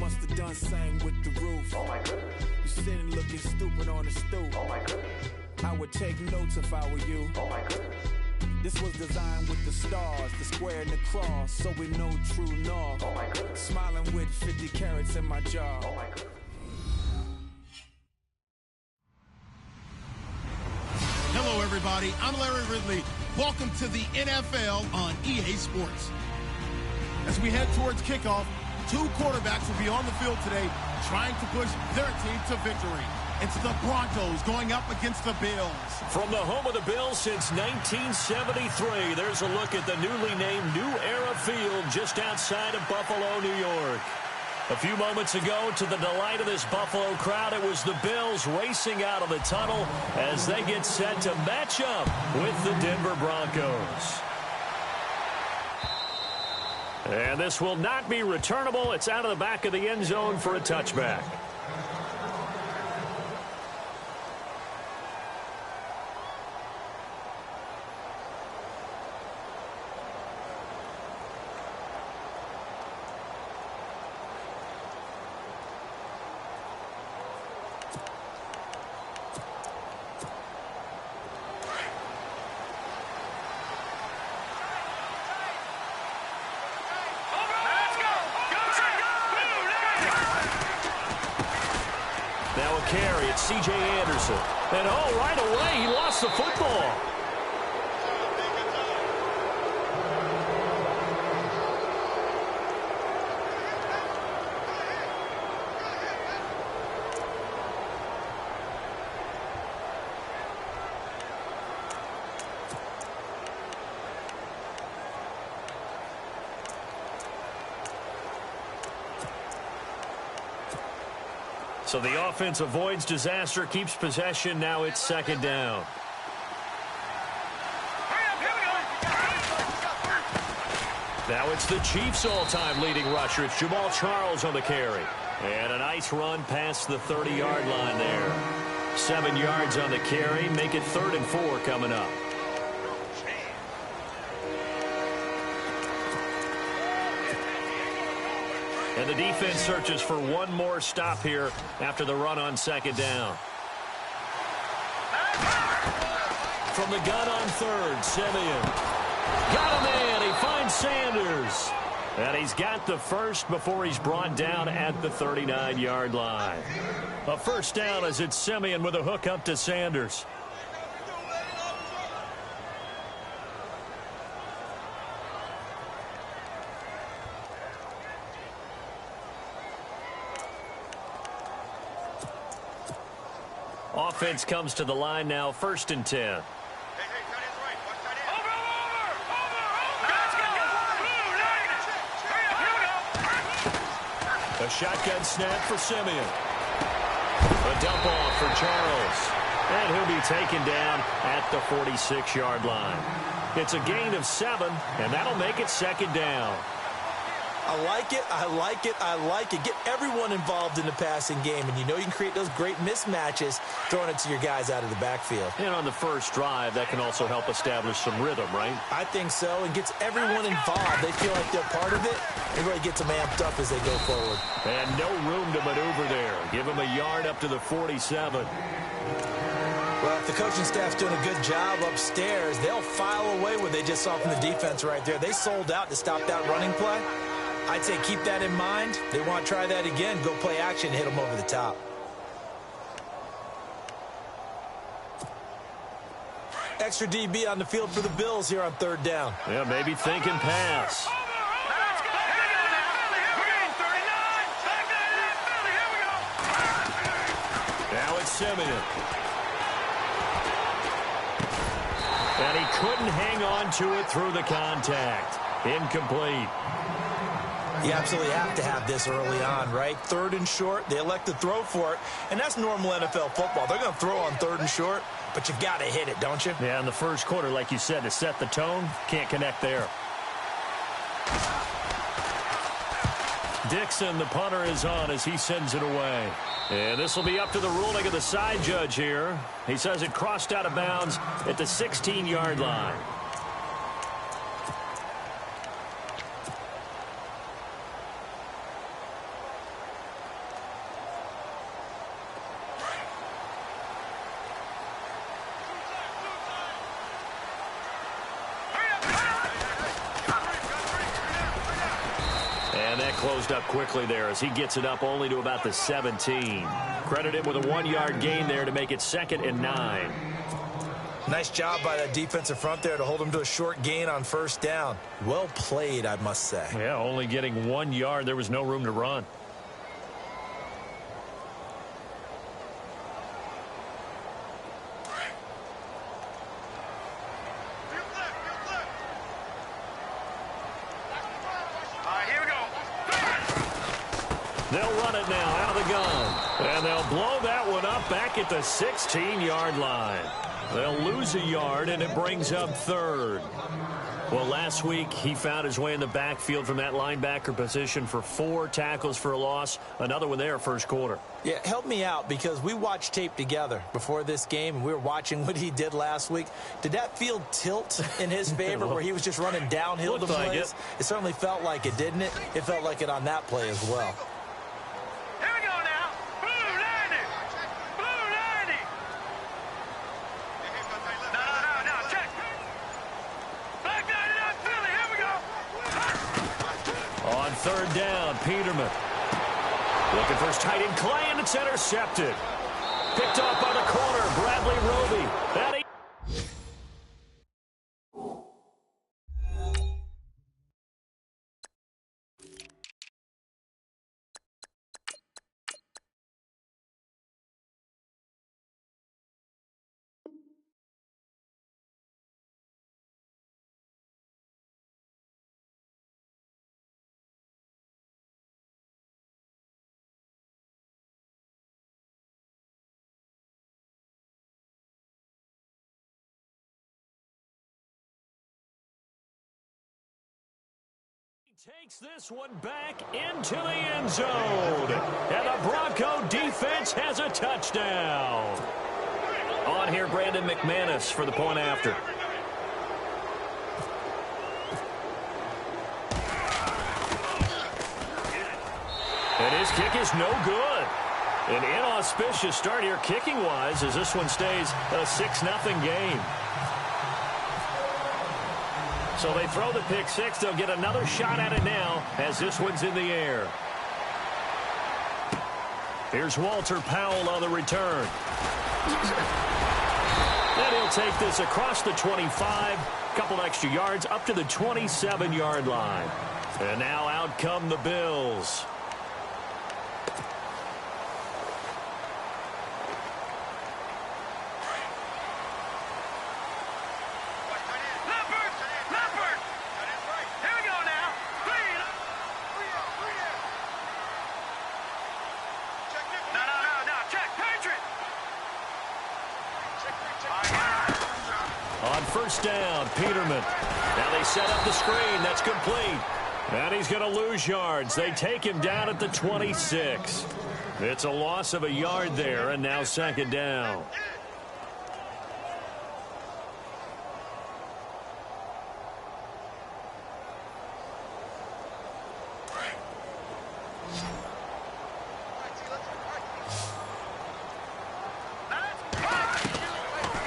Must have done same with the roof. Oh my goodness. You sitting looking stupid on the stoop. Oh my goodness. I would take notes if I were you. Oh my goodness. This was designed with the stars, the square and the cross, so we know true north. Oh my goodness. Smiling with 50 carats in my jaw. Oh my goodness. Hello, everybody. I'm Larry Ridley. Welcome to the NFL on EA Sports. As we head towards kickoff, two quarterbacks will be on the field today trying to push their team to victory. It's the Broncos going up against the Bills. From the home of the Bills since 1973, there's a look at the newly named New Era Field just outside of Buffalo, New York. A few moments ago, to the delight of this Buffalo crowd, it was the Bills racing out of the tunnel as they get set to match up with the Denver Broncos. And this will not be returnable. It's out of the back of the end zone for a touchback. Now a carry, it's C.J. Anderson. And oh, right away, he lost the football. So the offense avoids disaster, keeps possession. Now it's second down. Now it's the Chiefs' all-time leading rusher. It's Jamal Charles on the carry. And a nice run past the 30-yard line there. 7 yards on the carry. Make it 3rd and 4 coming up. And the defense searches for one more stop here after the run on second down. From the gun on third, Simeon. Got a man. He finds Sanders. And he's got the first before he's brought down at the 39-yard line. A first down as it's Simeon with a hook up to Sanders. Offense comes to the line now, 1st and 10. A shotgun snap for Simeon. A dump off for Charles. And he'll be taken down at the 46-yard line. It's a gain of 7, and that'll make it second down. I like it, I like it, I like it. Get everyone involved in the passing game, and you know you can create those great mismatches throwing it to your guys out of the backfield. And on the first drive, that can also help establish some rhythm, right? I think so, and gets everyone involved. They feel like they're part of it, and really gets them amped up as they go forward. And no room to maneuver there. Give them a yard up to the 47. Well, if the coaching staff's doing a good job upstairs, they'll file away what they just saw from the defense right there. They sold out to stop that running play. I'd say keep that in mind. They want to try that again. Go play action, hit them over the top. Extra DB on the field for the Bills here on 3rd down. Yeah, maybe thinking pass. Now it's Simeon. And he couldn't hang on to it through the contact. Incomplete. You absolutely have to have this early on, right? 3rd and short, they elect to throw for it, and that's normal NFL football. They're going to throw on 3rd and short, but you've got to hit it, don't you? Yeah, in the first quarter, like you said, to set the tone, can't connect there. Dixon, the punter, is on as he sends it away. And this will be up to the ruling of the side judge here. He says it crossed out of bounds at the 16-yard line. closed up quickly there as he gets it up only to about the 17. Credit him with a 1-yard gain there to make it 2nd and 9. Nice job by that defensive front there to hold him to a short gain on 1st down. Well played, I must say. Yeah, only getting 1 yard. There was no room to run. They'll run it now out of the gun. And they'll blow that one up back at the 16-yard line. They'll lose a yard, and it brings up 3rd. Well, last week, he found his way in the backfield from that linebacker position for 4 tackles for a loss. Another one there, first quarter. Yeah, help me out, because we watched tape together before this game, and we were watching what he did last week. Did that field tilt in his favor where he was just running downhill to plays? Like it certainly felt like it, didn't it? It felt like it on that play as well. On 3rd down, Peterman. Looking for his tight end, Clay, and it's intercepted. Picked off by the corner, Bradley Roby. That takes this one back into the end zone. And the Bronco defense has a touchdown. On here, Brandon McManus for the point after. And his kick is no good. An inauspicious start here kicking-wise as this one stays a 6-0 game. So they throw the pick six. They'll get another shot at it now as this one's in the air. Here's Walter Powell on the return. And he'll take this across the 25. Couple extra yards up to the 27-yard line. And now out come the Bills. First down, Peterman. Now they set up the screen. That's complete. And he's going to lose yards. They take him down at the 26. It's a loss of a yard there, and now 2nd down.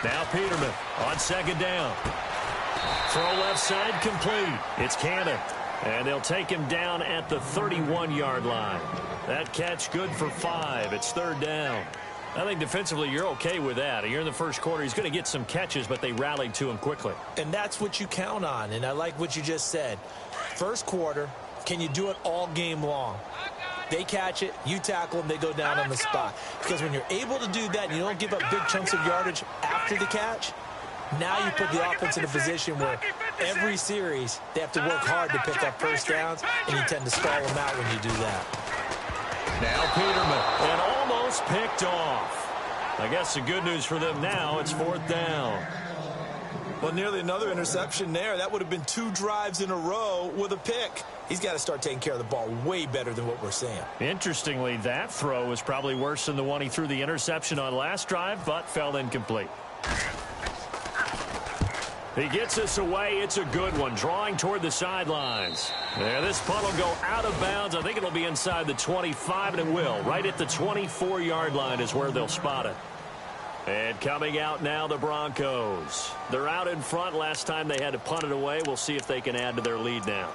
Now Peterman on 2nd down. Throw left side complete. It's Cannon. And they'll take him down at the 31-yard line. That catch good for 5. It's 3rd down. I think defensively you're okay with that. Here in the first quarter, he's going to get some catches, but they rallied to him quickly. And that's what you count on, and I like what you just said. First quarter, can you do it all game long? They catch it, you tackle them, they go down on the spot. Because when you're able to do that and you don't give up big chunks of yardage after the catch, now you put the offense in a position where every series they have to work hard to pick up first downs, and you tend to stall them out when you do that. Now Peterman, and almost picked off. I guess the good news for them now, it's 4th down. Well, nearly another interception there. That would have been 2 drives in a row with a pick. He's got to start taking care of the ball way better than what we're seeing. Interestingly, that throw was probably worse than the one he threw the interception on last drive, but fell incomplete. He gets this away. It's a good one, drawing toward the sidelines. There, this punt will go out of bounds. I think it'll be inside the 25, and it will. Right at the 24-yard line is where they'll spot it. And coming out now, the Broncos. They're out in front. Last time they had to punt it away. We'll see if they can add to their lead now.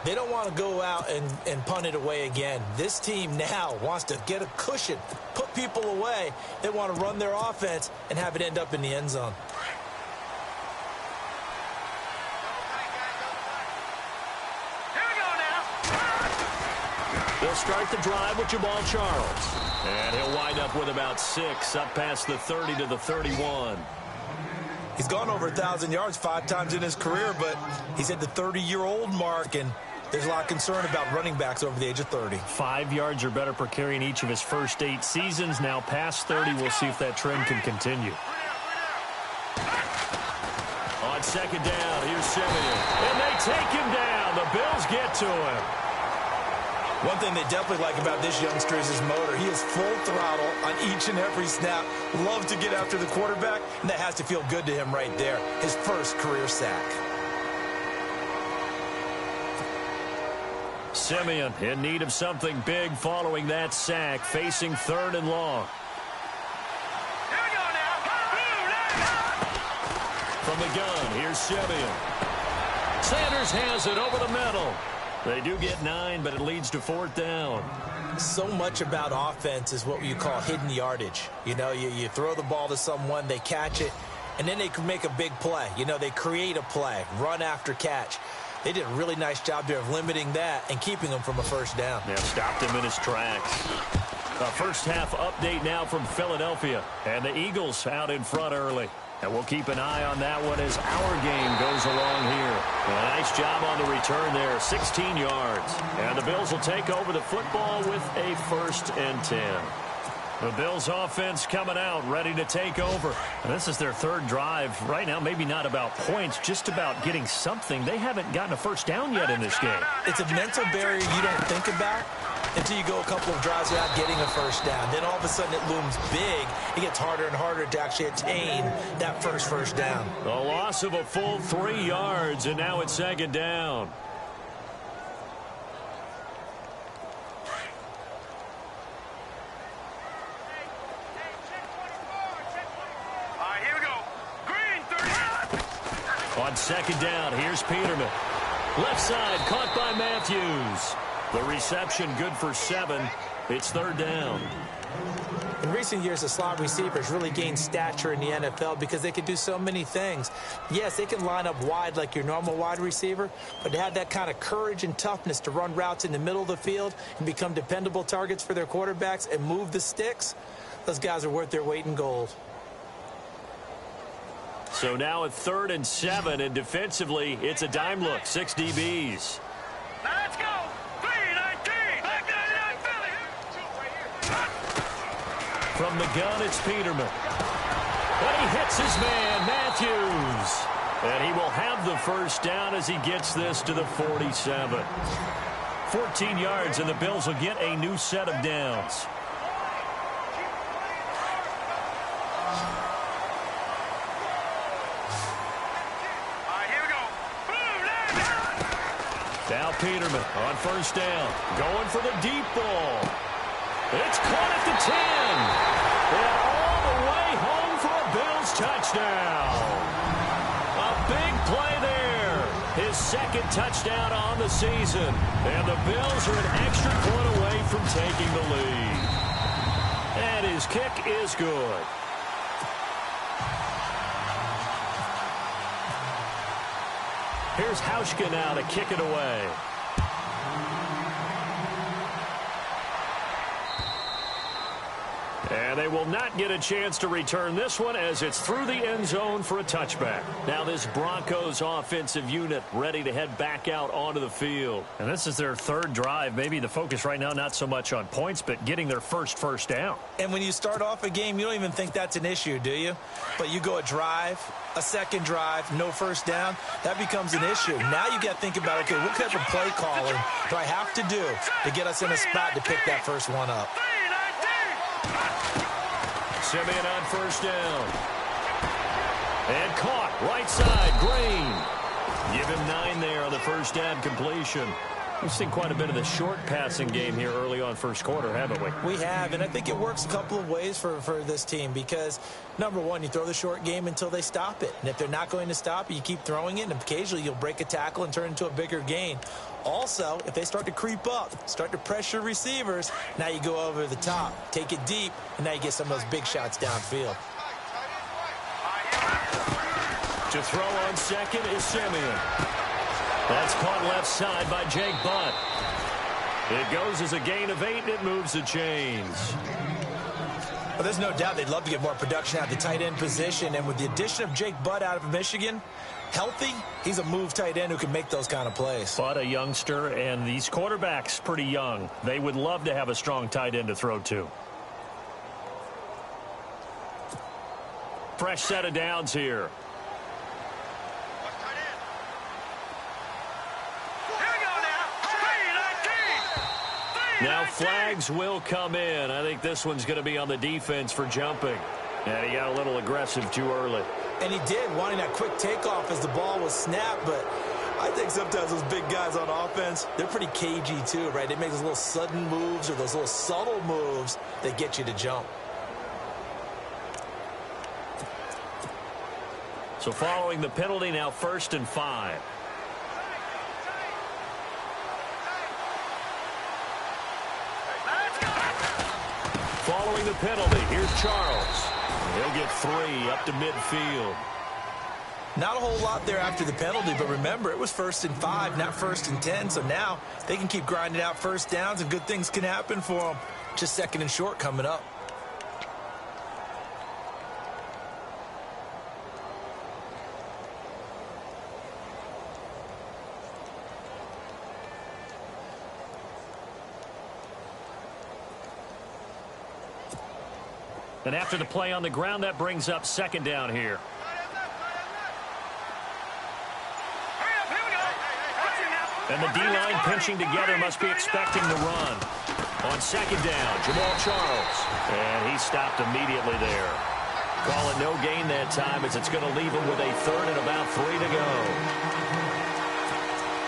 They don't want to go out and punt it away again. This team now wants to get a cushion, put people away. They want to run their offense and have it end up in the end zone. They'll start the drive with Jamal Charles. And he'll wind up with about 6, up past the 30 to the 31. He's gone over 1,000 yards 5 times in his career, but he's at the 30-year-old mark, and there's a lot of concern about running backs over the age of 30. 5 yards or better per carry in each of his first 8 seasons. Now past 30, we'll see if that trend can continue. On second down, here's Simeon. And they take him down. The Bills get to him. One thing they definitely like about this youngster is his motor. He is full throttle on each and every snap. Loves to get after the quarterback, and that has to feel good to him right there. His first career sack. Simeon in need of something big following that sack, facing 3rd and long. From the gun, here's Simeon. Sanders has it over the middle. They do get 9, but it leads to 4th down. So much about offense is what you call hidden yardage. You know, you throw the ball to someone, they catch it, and then they can make a big play. You know, they create a play, run after catch. They did a really nice job there of limiting that and keeping him from a first down. Yeah, stopped him in his tracks. A first half update now from Philadelphia. And the Eagles out in front early. And we'll keep an eye on that one as our game goes along here. A nice job on the return there, 16 yards. And the Bills will take over the football with a 1st and 10. The Bills offense coming out, ready to take over. And this is their 3rd drive. Right now, maybe not about points, just about getting something. They haven't gotten a first down yet in this game. It's a mental barrier you don't think about until you go a couple of drives without getting a first down. Then all of a sudden it looms big. It gets harder and harder to actually attain that first down. The loss of a full 3 yards, and now it's 2nd down. On 2nd down, here's Peterman. Left side, caught by Matthews. The reception good for 7. It's 3rd down. In recent years, the slot receivers really gained stature in the NFL because they can do so many things. Yes, they can line up wide like your normal wide receiver, but to have that kind of courage and toughness to run routes in the middle of the field and become dependable targets for their quarterbacks and move the sticks, those guys are worth their weight in gold. So now at 3rd and 7, and defensively, it's a dime look, 6 DBs. Now let's go. 3-19. Back 99 Philly. From the gun, it's Peterman. But he hits his man, Matthews. And he will have the first down as he gets this to the 47. 14 yards, and the Bills will get a new set of downs. Now Peterman on first down, going for the deep ball. It's caught at the 10. And all the way home for a Bills touchdown. A big play there. His 2nd touchdown on the season. And the Bills are an extra point away from taking the lead. And his kick is good. Here's Hauschka now to kick it away. And they will not get a chance to return this one as it's through the end zone for a touchback. Now this Broncos offensive unit ready to head back out onto the field. And this is their 3rd drive. Maybe the focus right now not so much on points, but getting their first down. And when you start off a game, you don't even think that's an issue, do you? But you go a drive, a 2nd drive, no first down, that becomes an issue. Now you got to think about, okay, what type of play calling do I have to do to get us in a spot to pick that first one up? Simeon on first down. And caught right side, Green. Give him 9 there on the first down completion. We've seen quite a bit of the short passing game here early on first quarter, haven't we? We have, and I think it works a couple of ways for this team because, number one, you throw the short game until they stop it. And if they're not going to stop it, you keep throwing it, and occasionally you'll break a tackle and turn it into a bigger gain. Also, if they start to creep up, start to pressure receivers, now you go over the top, take it deep, and now you get some of those big shots downfield. To throw on second is Simeon. That's caught left side by Jake Butt. It goes as a gain of 8, and it moves the chains. Well, there's no doubt they'd love to get more production out of the tight end position, and with the addition of Jake Butt out of Michigan, healthy, he's a move tight end who can make those kind of plays. Butt, a youngster, and these quarterbacks pretty young. They would love to have a strong tight end to throw to. Fresh set of downs here. Now flags will come in. I think this one's going to be on the defense for jumping. And he got a little aggressive too early. And he did, wanting that quick takeoff as the ball was snapped. But I think sometimes those big guys on offense, they're pretty cagey too, right? They make those little sudden moves or those little subtle moves that get you to jump. So following the penalty, now 1st and 5. Following the penalty, here's Charles. He'll get 3 up to midfield. Not a whole lot there after the penalty, but remember, it was 1st and 5, not 1st and 10. So now they can keep grinding out first downs, and good things can happen for them. Just 2nd and short coming up. And after the play on the ground, that brings up 2nd down here. And the D-line pinching together must be expecting the run. On 2nd down, Jamal Charles. And he stopped immediately there. Call it no gain that time as it's going to leave him with a 3rd and about 3 to go.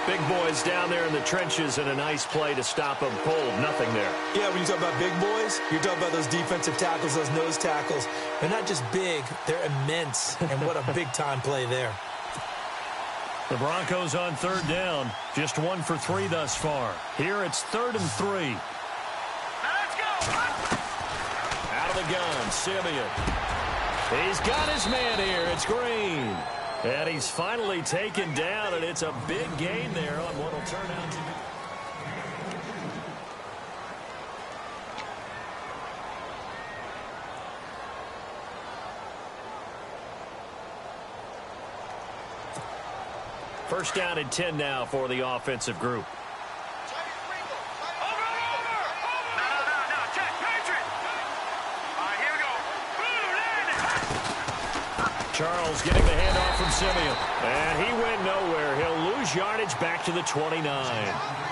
Big boys down there in the trenches, and a nice play to stop them cold. Nothing there. Yeah, when you talk about big boys, you're talking about those defensive tackles, those nose tackles. They're not just big, they're immense. And what a big-time play there. The Broncos on 3rd down. Just 1 for 3 thus far. Here it's 3rd and 3. Let's go! Out of the gun, Simeon. He's got his man here. It's Green. And he's finally taken down, and it's a big gain there on what will turn out to be. First down and 10 now for the offensive group. Charles getting the handoff from Simeon. And he went nowhere. He'll lose yardage back to the 29.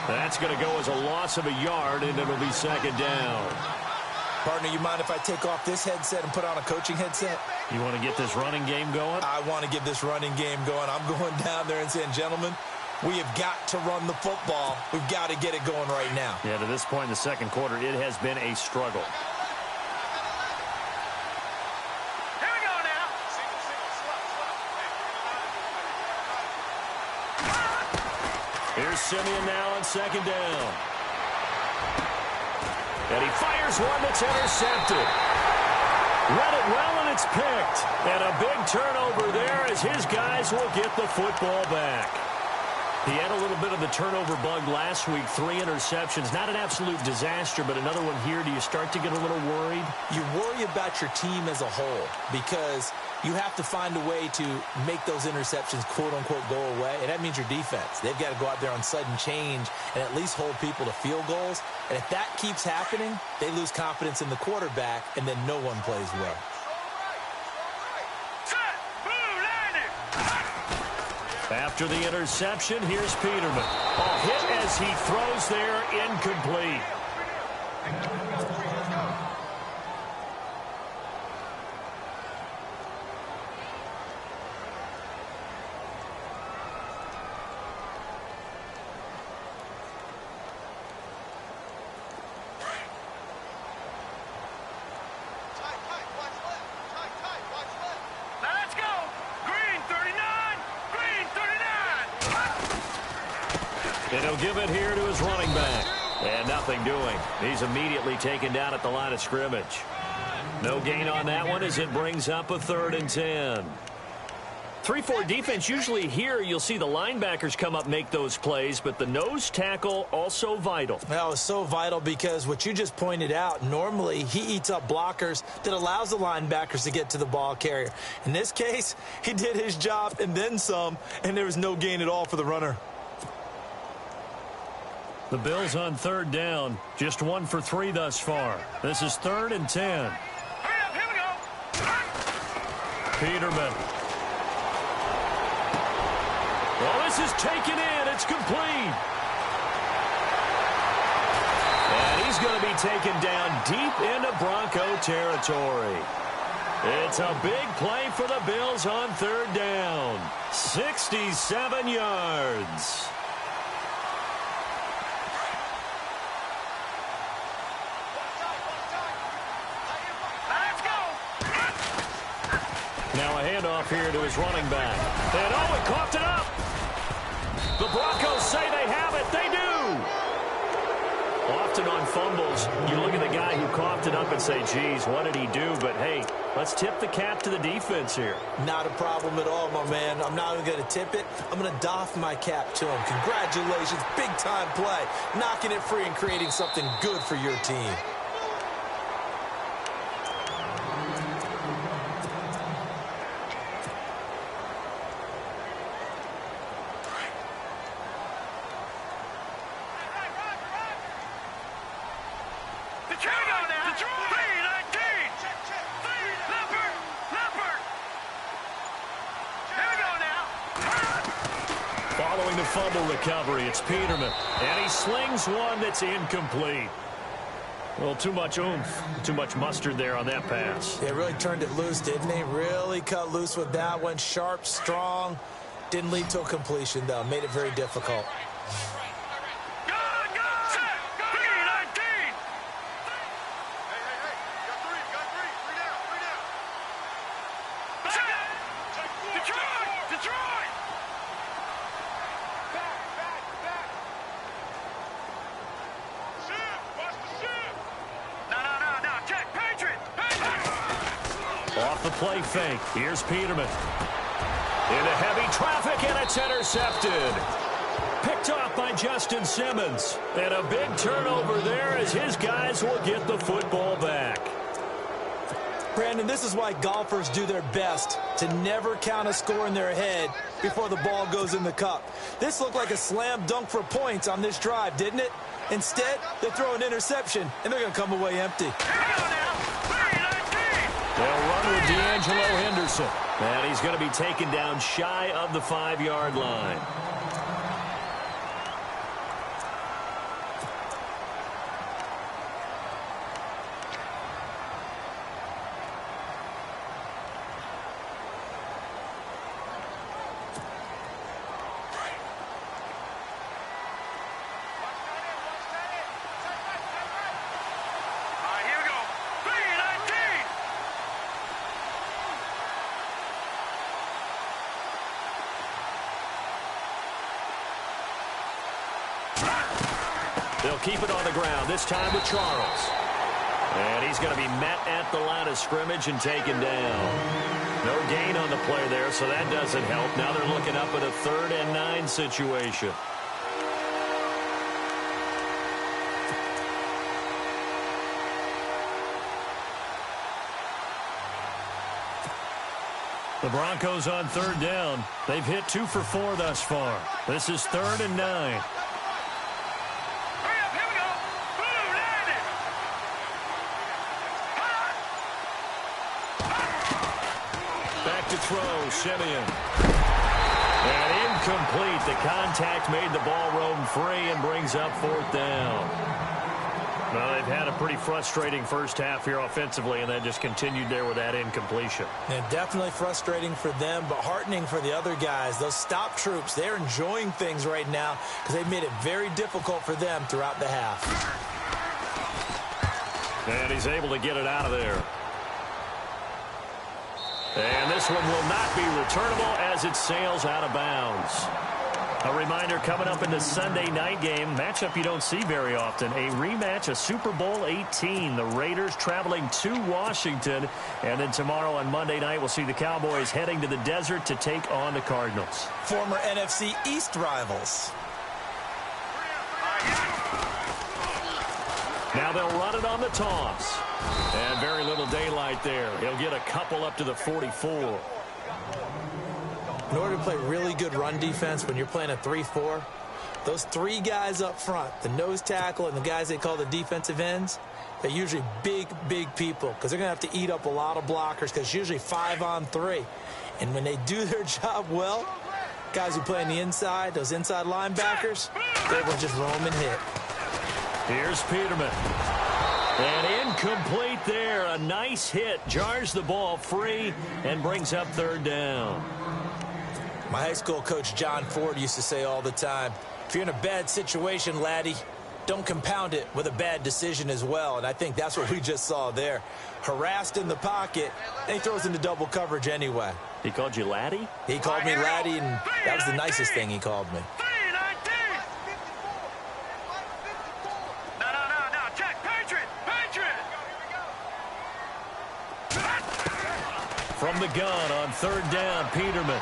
That's going to go as a loss of a yard, and it'll be 2nd down. Partner, you mind if I take off this headset and put on a coaching headset? You want to get this running game going? I want to get this running game going. I'm going down there and saying, gentlemen, we have got to run the football. We've got to get it going right now. Yeah, to this point in the 2nd quarter, it has been a struggle. Here's Simeon now on 2nd down. And he fires one that's intercepted. Read it well, and it's picked. And a big turnover there as his guys will get the football back. He had a little bit of the turnover bug last week, 3 interceptions. Not an absolute disaster, but another one here. Do you start to get a little worried? You worry about your team as a whole because you have to find a way to make those interceptions, quote-unquote, go away, and that means your defense. They've got to go out there on sudden change and at least hold people to field goals. And if that keeps happening, they lose confidence in the quarterback, and then no one plays well. After the interception, here's Peterman. A hit as he throws there, incomplete. And he'll give it here to his running back. And nothing doing. He's immediately taken down at the line of scrimmage. No gain on that one as it brings up a 3rd and 10. 3-4 defense, usually here you'll see the linebackers come up make those plays, but the nose tackle also vital. Well, it's so vital because what you just pointed out, normally he eats up blockers that allows the linebackers to get to the ball carrier. In this case, he did his job and then some, and there was no gain at all for the runner. The Bills on 3rd down, just 1 for 3 thus far. This is 3rd and 10. Here we go. Peterman. Well, this is taken in. It's complete. And he's going to be taken down deep into Bronco territory. It's a big play for the Bills on 3rd down. 67 yards. Now a handoff here to his running back. And oh, he coughed it up. The Broncos say they have it. They do. Often on fumbles, you look at the guy who coughed it up and say, geez, what did he do? But, hey, let's tip the cap to the defense here. Not a problem at all, my man. I'm not even going to tip it. I'm going to doff my cap to him. Congratulations. Big-time play. Knocking it free and creating something good for your team. Following the fumble recovery, it's Peterman. And he slings one that's incomplete. Well, too much oomph, too much mustard there on that pass. They really turned it loose, didn't he? Really cut loose with that one. Sharp, strong. Didn't lead to a completion, though. Made it very difficult. Off the play fake. Here's Peterman. Into heavy traffic, and it's intercepted. Picked off by Justin Simmons. And a big turnover there as his guys will get the football back. Brandon, this is why golfers do their best to never count a score in their head before the ball goes in the cup. This looked like a slam dunk for points on this drive, didn't it? Instead, they throw an interception, and they're going to come away empty. They'll run with D'Angelo Henderson. And he's going to be taken down shy of the 5-yard line. They'll keep it on the ground, this time with Charles. And he's going to be met at the line of scrimmage and taken down. No gain on the play there, so that doesn't help. Now they're looking up at a 3rd and 9 situation. The Broncos on 3rd down. They've hit 2 for 4 thus far. This is 3rd and 9. To throw, Simeon. And incomplete. The contact made the ball roam free and brings up 4th down. Well, they've had a pretty frustrating first half here offensively, and then just continued there with that incompletion. And definitely frustrating for them, but heartening for the other guys. Those stop troops, they're enjoying things right now because they've made it very difficult for them throughout the half. And he's able to get it out of there. And this one will not be returnable as it sails out of bounds. A reminder coming up in the Sunday night game, matchup you don't see very often, a rematch of Super Bowl 18. The Raiders traveling to Washington. And then tomorrow on Monday night, we'll see the Cowboys heading to the desert to take on the Cardinals. Former NFC East rivals. Now they'll run it on the toss. And very little daylight there. He'll get a couple up to the 44. In order to play really good run defense when you're playing a 3-4, those three guys up front, the nose tackle and the guys they call the defensive ends, they're usually big, big people because they're going to have to eat up a lot of blockers because it's usually 5-on-3. And when they do their job well, guys who play on the inside, those inside linebackers, they will just roam and hit. Here's Peterman. And incomplete there. A nice hit. Jars the ball free and brings up third down. My high school coach, John Ford, used to say all the time, if you're in a bad situation, laddie, don't compound it with a bad decision as well. And I think that's what we just saw there. Harassed in the pocket, and he throws into double coverage anyway. He called you laddie? He called me laddie, and that was the nicest thing he called me. From the gun on third down, Peterman.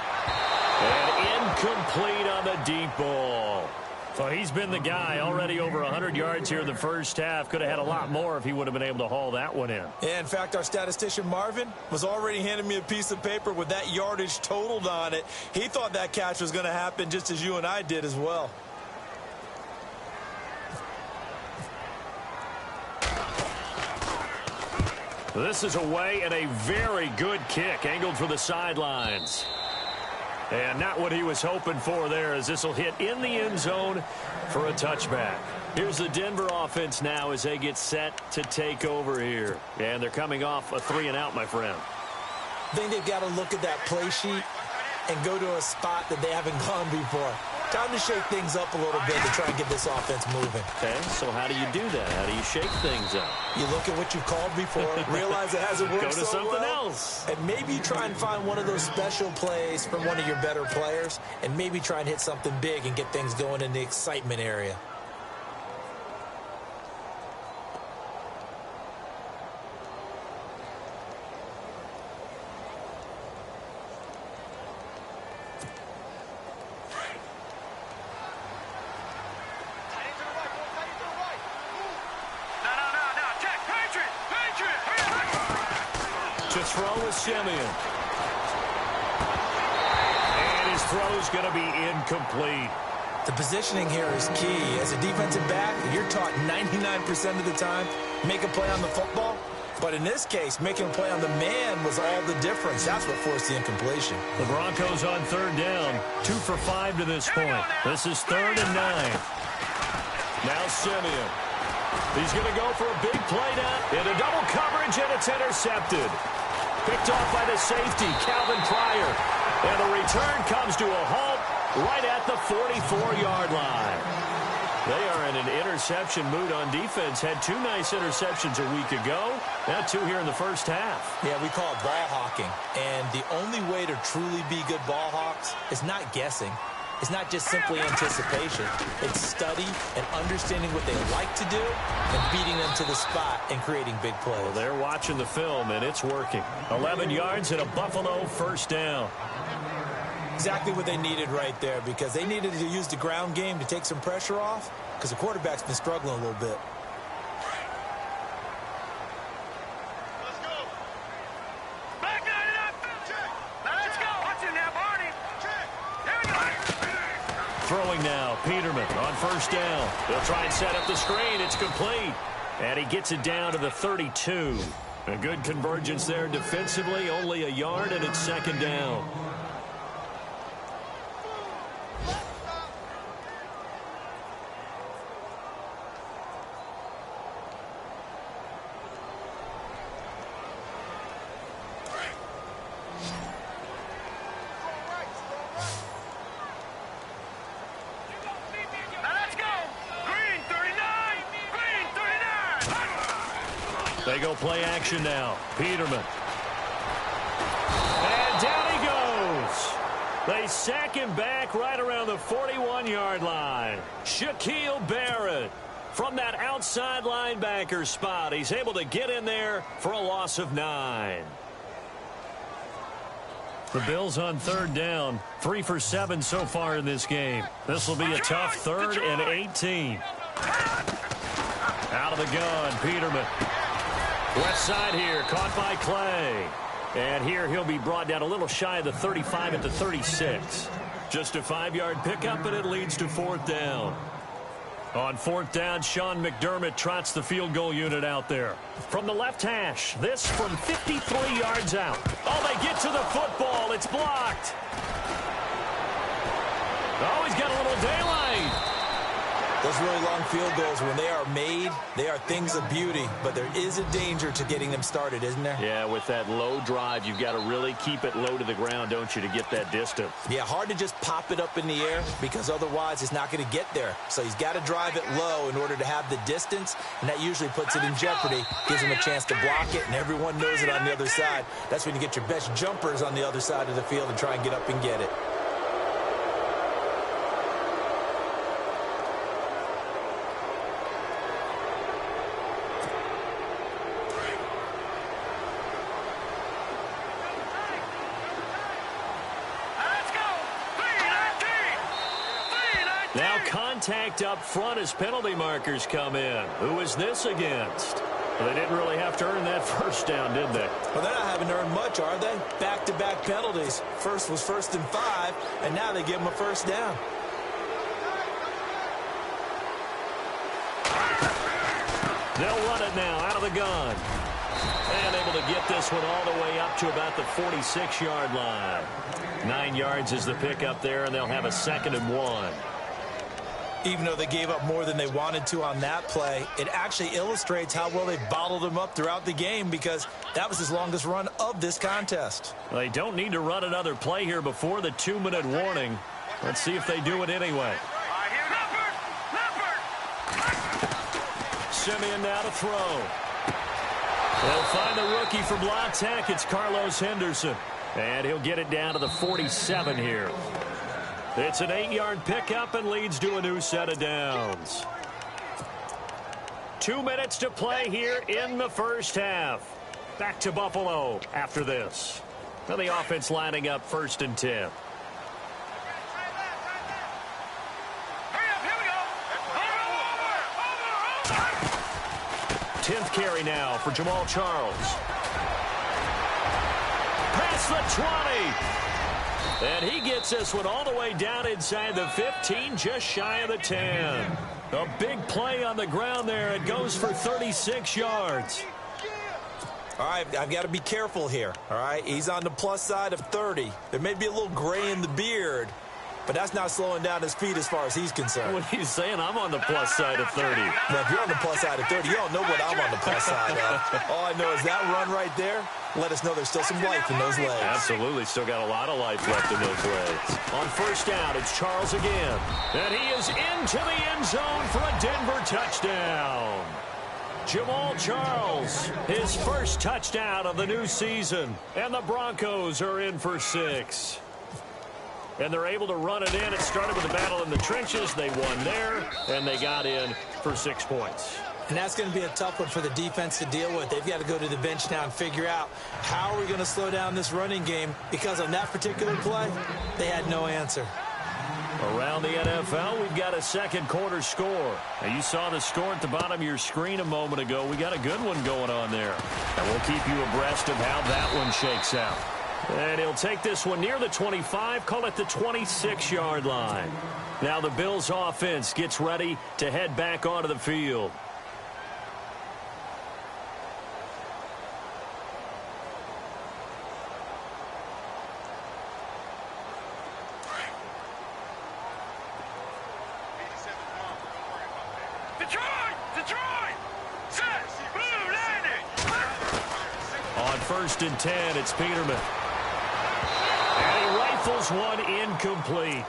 And incomplete on the deep ball. So he's been the guy already over 100 yards here in the first half. Could have had a lot more if he would have been able to haul that one in. Yeah, in fact, our statistician Marvin was already handing me a piece of paper with that yardage totaled on it. He thought that catch was going to happen just as you and I did as well. This is away and a very good kick angled for the sidelines. And not what he was hoping for there as this will hit in the end zone for a touchback. Here's the Denver offense now as they get set to take over here. And they're coming off a 3-and-out, my friend. I think they've got to look at that play sheet and go to a spot that they haven't gone before. Time to shake things up a little bit to try and get this offense moving. Okay, so how do you do that? How do you shake things up? You look at what you've called before, realize it hasn't worked Go to so something well, else. and maybe you try and find one of those special plays from one of your better players, and maybe try and hit something big and get things going in the excitement area. Throw is Simeon. And his throw is going to be incomplete. The positioning here is key. As a defensive back, you're taught 99% of the time, make a play on the football. But in this case, making a play on the man was all the difference. That's what forced the incompletion. The Broncos on third down. 2 for 5 to this point. This is 3rd and 9. Now Simeon. He's going to go for a big play down into double coverage, and it's intercepted. Picked off by the safety, Calvin Pryor. And the return comes to a halt right at the 44-yard line. They are in an interception mood on defense. Had 2 nice interceptions a week ago. Now 2 here in the first half. Yeah, we call it ball hawking. And the only way to truly be good ball hawks is not guessing. It's not just simply anticipation. It's study and understanding what they like to do and beating them to the spot and creating big plays. Well, they're watching the film, and it's working. 11 yards and a Buffalo first down. Exactly what they needed right there, because they needed to use the ground game to take some pressure off because the quarterback's been struggling a little bit. Throwing now, Peterman on first down. They'll try and set up the screen. It's complete. And he gets it down to the 32. A good convergence there defensively. Only a yard, and it's 2nd down. They go play action now. Peterman. And down he goes. They sack him back right around the 41-yard line. Shaquille Barrett from that outside linebacker spot. He's able to get in there for a loss of 9. The Bills on third down, 3 for 7 so far in this game. This will be a tough 3rd and 18. Out of the gun, Peterman. Left side here, caught by Clay. And here he'll be brought down a little shy of the 35 at the 36. Just a 5-yard pickup, and it leads to 4th down. On 4th down, Sean McDermott trots the field goal unit out there. From the left hash, this from 53 yards out. Oh, they get to the football. It's blocked. Oh, he's got a little daylight. Those really long field goals, when they are made, they are things of beauty. But there is a danger to getting them started, isn't there? Yeah, with that low drive, you've got to really keep it low to the ground, don't you, to get that distance. Yeah, hard to just pop it up in the air because otherwise it's not going to get there. So he's got to drive it low in order to have the distance, and that usually puts it in jeopardy, gives him a chance to block it, and everyone knows it on the other side. That's when you get your best jumpers on the other side of the field and try and get up and get it. Now contact up front as penalty markers come in. Who is this against? Well, they didn't really have to earn that first down, did they? Well, they're not having to earn much, are they? Back-to-back penalties. First was 1st and 5, and now they give them a first down. They'll run it now out of the gun. And able to get this one all the way up to about the 46-yard line. 9 yards is the pickup there, and they'll have a 2nd and 1. Even though they gave up more than they wanted to on that play, it actually illustrates how well they bottled them up throughout the game because that was his longest run of this contest. They don't need to run another play here before the 2-minute warning. Let's see if they do it anyway. Simeon now to throw. They'll find the rookie from La Tech. It's Carlos Henderson. And he'll get it down to the 47 here. It's an 8-yard pickup and leads to a new set of downs. 2 minutes to play here in the first half. Back to Buffalo after this. Now the offense lining up 1st and 10. 10th carry now for Jamal Charles. Past the 20. And he gets this one all the way down inside the 15, just shy of the 10. A big play on the ground there. It goes for 36 yards. All right, I've got to be careful here, all right? He's on the plus side of 30. There may be a little gray in the beard, but that's not slowing down his speed as far as he's concerned. What he's saying, I'm on the plus side of 30. Now, if you're on the plus side of 30, you don't know what I'm on the plus side of. All I know is that run right there, let us know there's still some life in those legs. Absolutely, still got a lot of life left in those legs. On 1st down, it's Charles again. And he is into the end zone for a Denver touchdown. Jamal Charles, his first touchdown of the new season. And the Broncos are in for 6. And they're able to run it in. It started with a battle in the trenches. They won there, and they got in for 6 points. And that's going to be a tough one for the defense to deal with. They've got to go to the bench now and figure out how are we going to slow down this running game, because on that particular play, they had no answer. Around the NFL, we've got a second quarter score. Now, you saw the score at the bottom of your screen a moment ago. We got a good one going on there. And we'll keep you abreast of how that one shakes out. And he'll take this one near the 25, call it the 26-yard line. Now the Bills offense gets ready to head back onto the field. Detroit! Set! Blue landing! On 1st and 10, it's Peterman. And he rifles one incomplete.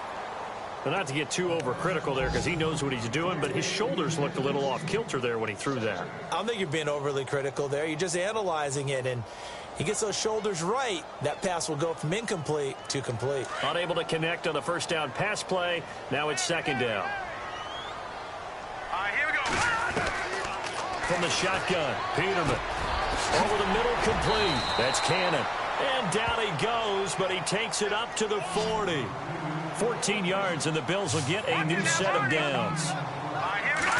Well, not to get too overcritical there because he knows what he's doing, but his shoulders looked a little off kilter there when he threw that. I don't think you're being overly critical there. You're just analyzing it, and he gets those shoulders right. That pass will go from incomplete to complete. Unable to connect on the first down pass play. Now it's second down. All right, here we go. From the shotgun, Peterman. Over the middle, complete. That's Cannon. And down he goes, but he takes it up to the 40. 14 yards, and the Bills will get a new set of downs. All right, here we go.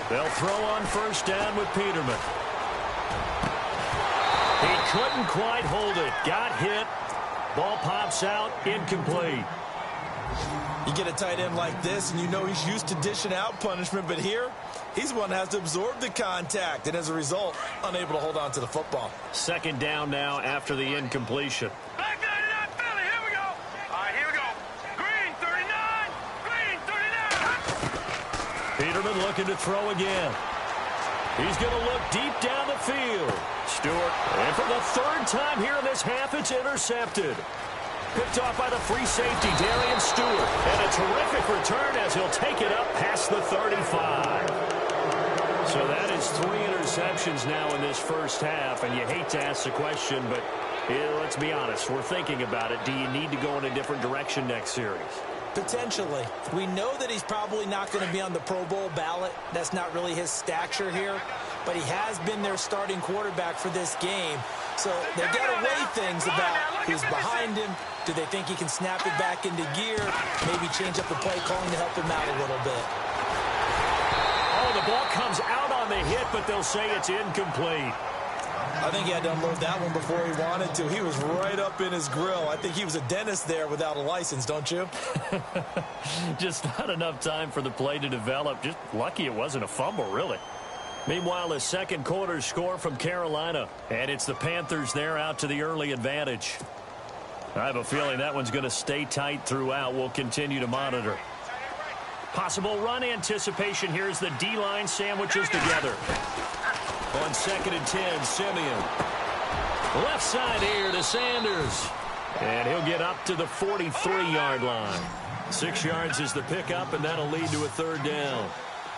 They'll throw on first down with Peterman. He couldn't quite hold it. Got hit. Ball pops out, incomplete. You get a tight end like this, and you know he's used to dishing out punishment, but here, he's the one that has to absorb the contact, and as a result, unable to hold on to the football. Second down now after the incompletion. Back 99, Philly, here we go. All right, here we go. Green, 39. Green, 39. Peterman looking to throw again. He's going to look deep down the field. Stewart, and for the third time here in this half, it's intercepted. Picked off by the free safety, Darian Stewart. And a terrific return as he'll take it up past the 35. So that is 3 interceptions now in this first half. And you hate to ask the question, but let's be honest. We're thinking about it. Do you need to go in a different direction next series? Potentially. We know that he's probably not going to be on the Pro Bowl ballot. That's not really his stature here. But he has been their starting quarterback for this game. So they've got to weigh things about who's behind him. Do they think he can snap it back into gear? Maybe change up the play calling to help him out a little bit. Oh, the ball comes out on the hit, but they'll say it's incomplete. I think he had to unload that one before he wanted to. He was right up in his grill. I think he was a dentist there without a license, don't you? Just not enough time for the play to develop. Just lucky it wasn't a fumble, really. Meanwhile, a second quarter score from Carolina. And it's the Panthers there out to the early advantage. I have a feeling that one's going to stay tight throughout. We'll continue to monitor. Possible run anticipation. Here's the D-line sandwiches together. On 2nd and 10, Simeon. Left side here to Sanders. And he'll get up to the 43-yard line. 6 yards is the pickup, and that'll lead to a third down.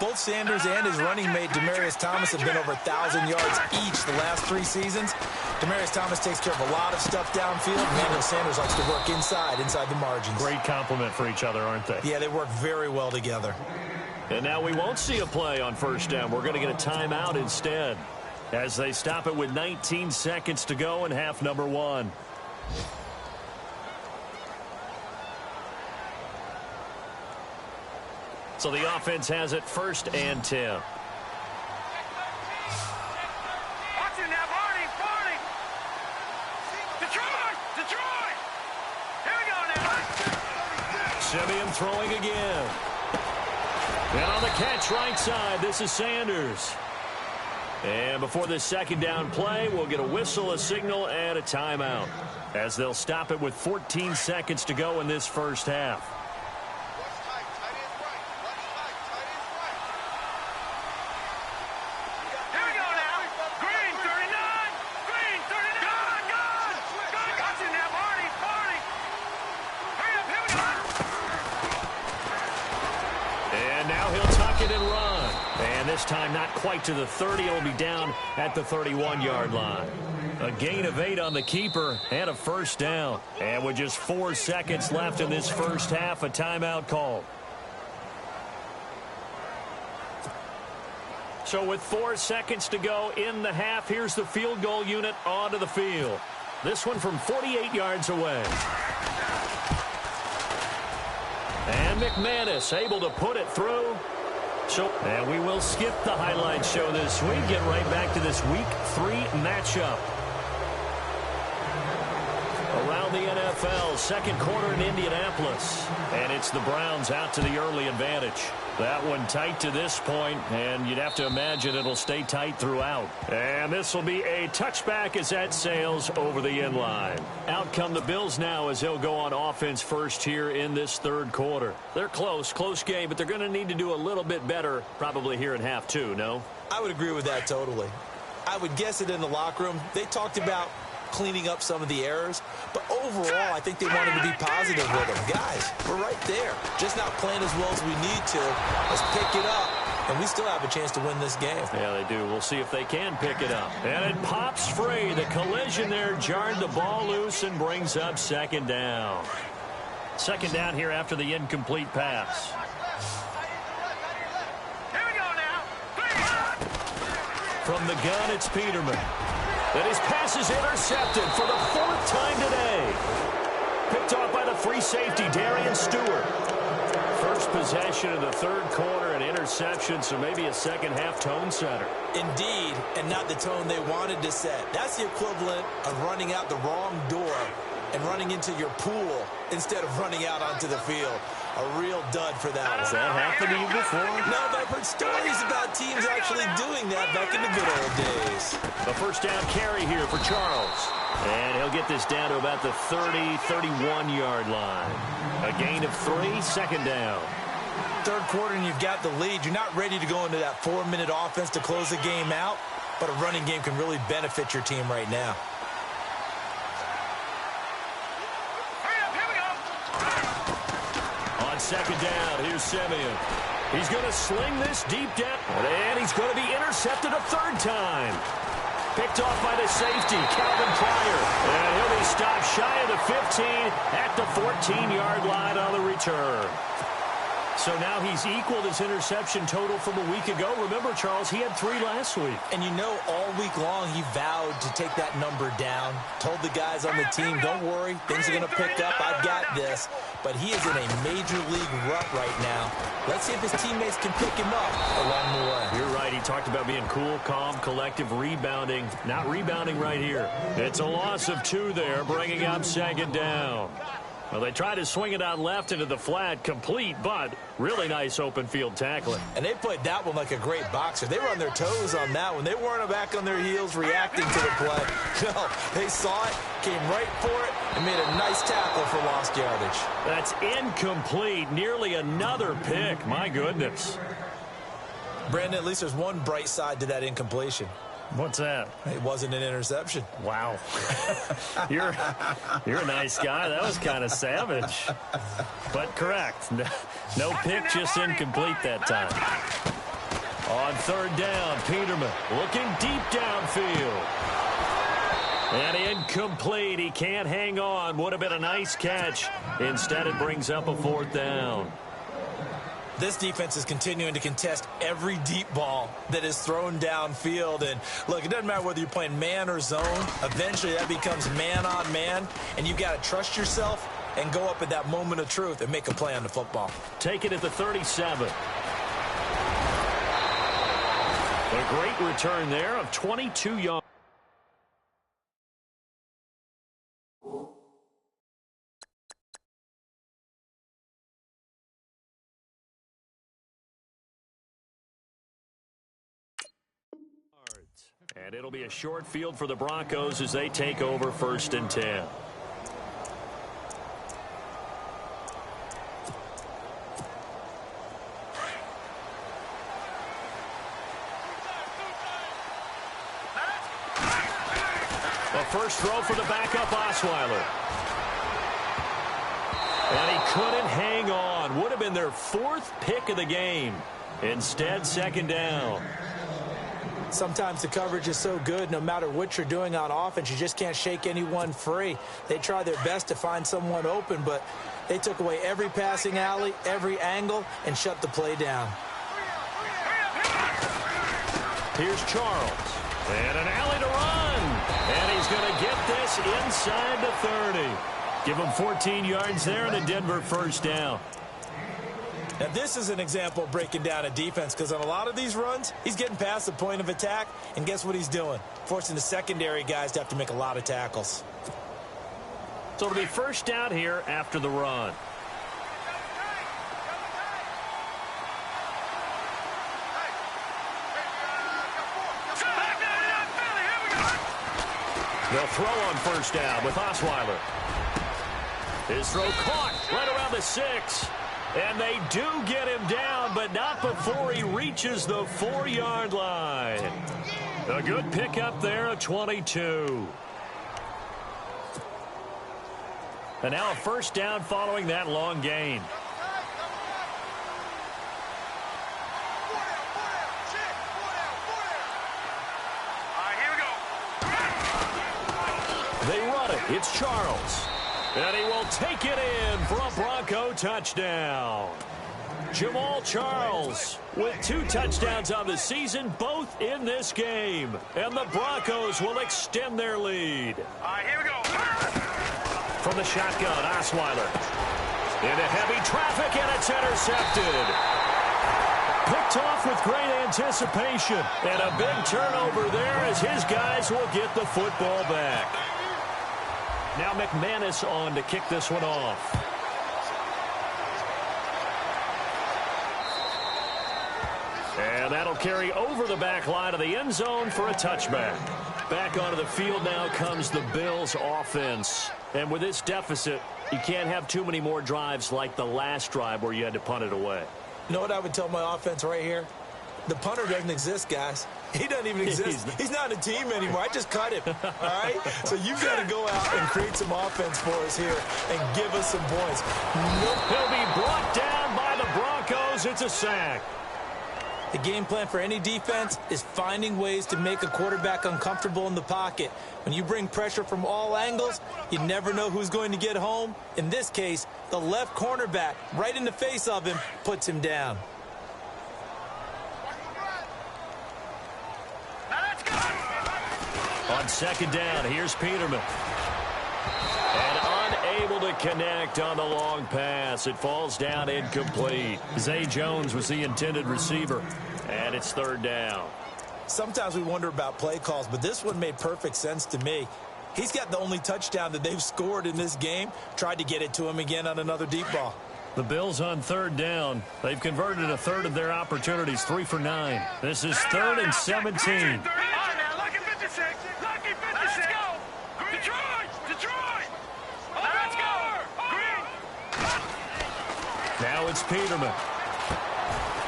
Both Sanders and his running mate, Demaryius Thomas, have been over 1,000 yards each the last 3 seasons. Demaryius Thomas takes care of a lot of stuff downfield. Emmanuel Sanders likes to work inside the margins. Great compliment for each other, aren't they? Yeah, they work very well together. And now we won't see a play on first down. We're going to get a timeout instead as they stop it with 19 seconds to go in half number 1. So the offense has it 1st and 10. Watch it now, Barney. Detroit! Here we go now. Simeon throwing again. And on the catch right side, this is Sanders. And before this second down play, we'll get a whistle, a signal, and a timeout as they'll stop it with 14 seconds to go in this first half. Here we go now. Green, 39. Green, 39. Good. Watch it now, Barney. Hurry up, here we go. And now he'll tuck it and run. And this time not quite to the 30. It'll be down at the 31-yard line. A gain of 8 on the keeper and a first down. And with just 4 seconds left in this first half, a timeout called. So with 4 seconds to go in the half, here's the field goal unit onto the field. This one from 48 yards away. And McManus able to put it through. And we will skip the highlight show this week. Get right back to this Week 3 matchup. Around the NFL, second quarter in Indianapolis. And it's the Browns out to the early advantage. That one tight to this point, and you'd have to imagine it'll stay tight throughout. And this will be a touchback as that sails over the end line. Out come the Bills now as they'll go on offense first here in this third quarter. They're close game, but they're going to need to do a little bit better probably here in half 2, no? I would agree with that totally. I would guess it in the locker room. They talked about cleaning up some of the errors. But overall, I think they wanted to be positive with them. Guys, we're right there. Just not playing as well as we need to. Let's pick it up. And we still have a chance to win this game. Yeah, they do. We'll see if they can pick it up. And it pops free. The collision there jarred the ball loose and brings up second down. Second down here after the incomplete pass. Here we go now. From the gun, it's Peterman. And his pass is intercepted for the fourth time today. Picked off by the free safety, Darian Stewart. First possession of the third quarter, an interception, so maybe a second-half tone setter. Indeed, and not the tone they wanted to set. That's the equivalent of running out the wrong door and running into your pool instead of running out onto the field. A real dud for that one. Has that happened to you before? No, but I've heard stories about teams actually doing that back in the good old days. A first down carry here for Charles. And he'll get this down to about the 30, 31-yard line. A gain of 3, second down. Third quarter and you've got the lead. You're not ready to go into that 4-minute offense to close the game out, but a running game can really benefit your team right now. On second down, here's Simeon. He's going to sling this deep down, and he's going to be intercepted a third time. Picked off by the safety, Calvin Pryor. And he'll be stopped shy of the 15 at the 14-yard line on the return. So now he's equaled his interception total from a week ago. Remember, Charles, he had 3 last week. And you know, all week long he vowed to take that number down. Told the guys on the team, don't worry, things are going to pick up. I've got this. But he is in a major league rut right now. Let's see if his teammates can pick him up along the way. You're right. He talked about being cool, calm, collective, rebounding. Not rebounding right here. It's a loss of 2 there, bringing up second down. Well, they tried to swing it out left into the flat, complete, but really nice open field tackling. And they played that one like a great boxer. They were on their toes on that one. They weren't back on their heels reacting to the play. No, they saw it, came right for it, and made a nice tackle for lost yardage. That's incomplete. Nearly another pick. My goodness. Brandon, at least there's one bright side to that incompletion. What's that? It wasn't an interception. Wow. You're a nice guy. That was kind of savage. But correct. No pick, just incomplete that time. On third down, Peterman looking deep downfield. And incomplete. He can't hang on. Would have been a nice catch. Instead, it brings up a fourth down. This defense is continuing to contest every deep ball that is thrown downfield. And, look, it doesn't matter whether you're playing man or zone. Eventually, that becomes man on man. And you've got to trust yourself and go up at that moment of truth and make a play on the football. Take it at the 37. A great return there of 22 yards. And it'll be a short field for the Broncos as they take over 1st and 10. The first throw for the backup Osweiler. And he couldn't hang on. Would have been their 4th pick of the game. Instead, second down. Sometimes the coverage is so good, no matter what you're doing on offense, you just can't shake anyone free. They try their best to find someone open, but they took away every passing alley, every angle, and shut the play down. Here's Charles. And an alley to run. And he's going to get this inside the 30. Give him 14 yards there and a Denver first down. Now, this is an example of breaking down a defense, because on a lot of these runs, he's getting past the point of attack, and guess what he's doing? Forcing the secondary guys to have to make a lot of tackles. So it'll be first down here after the run. They'll throw on first down with Osweiler. His throw caught right around the 6. And they do get him down, but not before he reaches the 4-yard line. A good pickup there at 22. And now a first down following that long gain. They run it. It's Charles. And he will take it in for a Bronco touchdown. Jamal Charles with 2 touchdowns on the season, both in this game. And the Broncos will extend their lead. All right, here we go. From the shotgun, Osweiler. Into heavy traffic, and it's intercepted. Picked off with great anticipation. And a big turnover there as his guys will get the football back. Now McManus on to kick this one off. And that'll carry over the back line of the end zone for a touchback. Back onto the field now comes the Bills offense. And with this deficit, you can't have too many more drives like the last drive where you had to punt it away. You know what I would tell my offense right here? The punter doesn't exist, guys. He doesn't even exist. He's not a team anymore. I just cut him, all right? So you've got to go out and create some offense for us here and give us some points. Nope. He'll be brought down by the Broncos. It's a sack. The game plan for any defense is finding ways to make a quarterback uncomfortable in the pocket. When you bring pressure from all angles, you never know who's going to get home. In this case, the left cornerback, right in the face of him, puts him down. On second down, here's Peterman. And unable to connect on the long pass. It falls down incomplete. Zay Jones was the intended receiver. And it's third down. Sometimes we wonder about play calls, but this one made perfect sense to me. He's got the only touchdown that they've scored in this game. Tried to get it to him again on another deep ball. The Bills on third down. They've converted a third of their opportunities, 3 for 9. This is 3rd and 17. Now it's Peterman.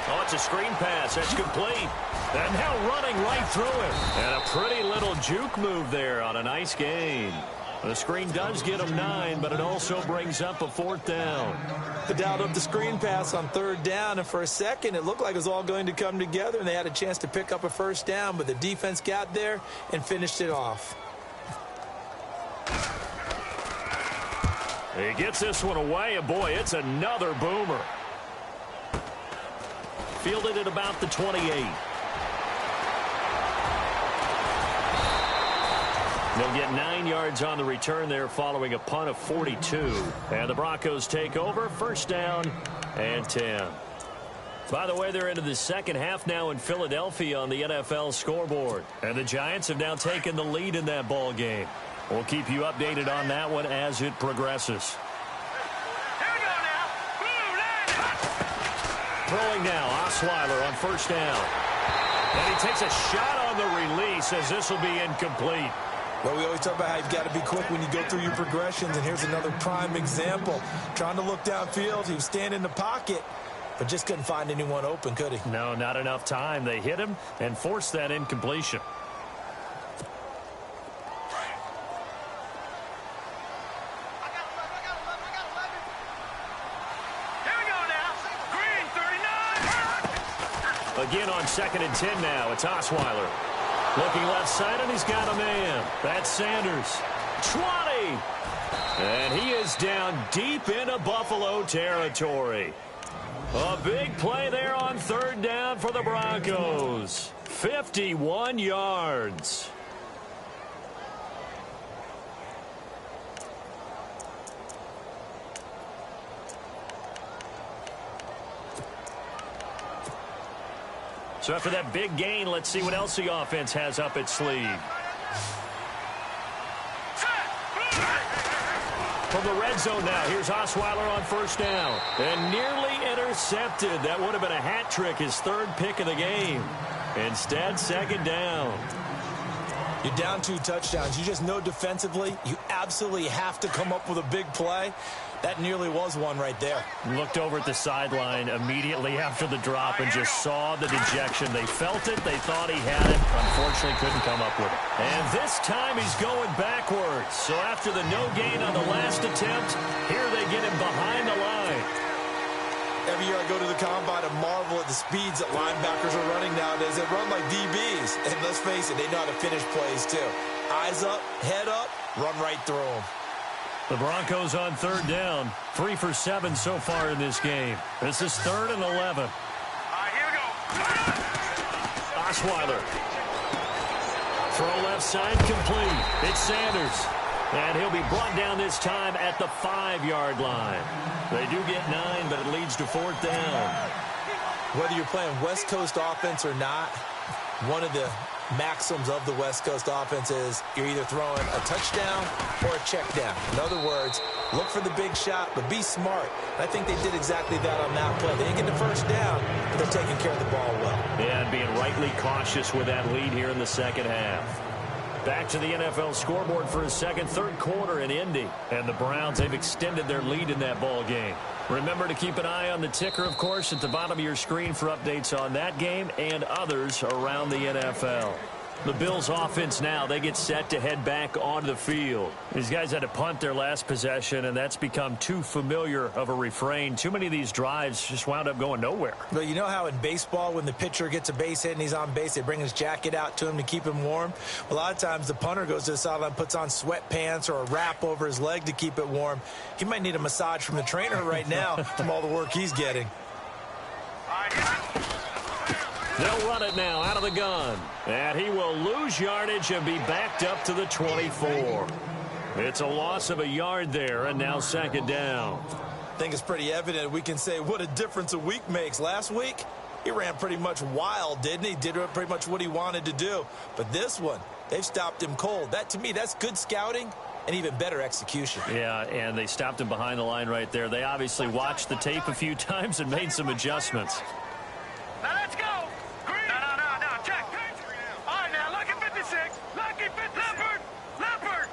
Oh, it's a screen pass. That's complete. And now running right through him. And a pretty little juke move there on a nice gain. The screen does get him 9, but it also brings up a 4th down. They dialed up the screen pass on 3rd down, and for a second it looked like it was all going to come together, and they had a chance to pick up a first down, but the defense got there and finished it off. He gets this one away, and boy, it's another boomer. Fielded at about the 28. They'll get 9 yards on the return there following a punt of 42. And the Broncos take over, first down and 10. By the way, they're into the second half now in Philadelphia on the NFL scoreboard. And the Giants have now taken the lead in that ball game. We'll keep you updated on that one as it progresses. Here we go now. Throwing now, Osweiler on first down. And he takes a shot on the release as this will be incomplete. Well, we always talk about how you've got to be quick when you go through your progressions, and here's another prime example. Trying to look downfield, he was standing in the pocket, but just couldn't find anyone open, could he? No, not enough time. They hit him and forced that incompletion. Again on 2nd and 10 now. It's Osweiler. Looking left side, and he's got a man. That's Sanders. 20! And he is down deep into Buffalo territory. A big play there on 3rd down for the Broncos. 51 yards. So after that big gain, let's see what else the offense has up its sleeve. From the red zone now, here's Osweiler on first down. And nearly intercepted. That would have been a hat trick, his 3rd pick of the game. Instead, 2nd down. You're down 2 touchdowns. You just know defensively you absolutely have to come up with a big play. That nearly was one right there. Looked over at the sideline immediately after the drop and just saw the dejection. They felt it. They thought he had it. Unfortunately, couldn't come up with it. And this time he's going backwards. So after the no gain on the last attempt, here they get him behind the line. Every year I go to the combine and marvel at the speeds that linebackers are running nowadays. They run like DBs. And let's face it, they know how to finish plays too. Eyes up, head up, run right through them. The Broncos on 3rd down. 3 for 7 so far in this game. This is 3rd and 11. All right, here we go. Osweiler. Throw left side complete. It's Sanders. And he'll be brought down this time at the 5-yard line. They do get 9, but it leads to 4th down. Whether you're playing West Coast offense or not, one of the maxims of the West Coast offense is you're either throwing a touchdown or a check down. In other words, look for the big shot, but be smart. I think they did exactly that on that play. They didn't get the first down, but they're taking care of the ball well. Yeah, and being rightly cautious with that lead here in the second half. Back to the NFL scoreboard for a second, 3rd quarter in Indy. And the Browns, they've extended their lead in that ball game. Remember to keep an eye on the ticker, of course, at the bottom of your screen for updates on that game and others around the NFL. The Bills offense now, they get set to head back onto the field. These guys had to punt their last possession, and that's become too familiar of a refrain. Too many of these drives just wound up going nowhere. But you know how in baseball, when the pitcher gets a base hit and he's on base, they bring his jacket out to him to keep him warm? A lot of times the punter goes to the sideline, puts on sweatpants or a wrap over his leg to keep it warm. He might need a massage from the trainer right now from all the work he's getting. They'll run it now out of the gun. And he will lose yardage and be backed up to the 24. It's a loss of a yard there, and now 2nd down. I think it's pretty evident. We can say what a difference a week makes. Last week, he ran pretty much wild, didn't he? Did pretty much what he wanted to do. But this one, they've stopped him cold. That, to me, that's good scouting and even better execution. Yeah, and they stopped him behind the line right there. They obviously watched the tape a few times and made some adjustments. Now let's go. No, check. All right, now, lucky 56. Lucky 50. Leopard.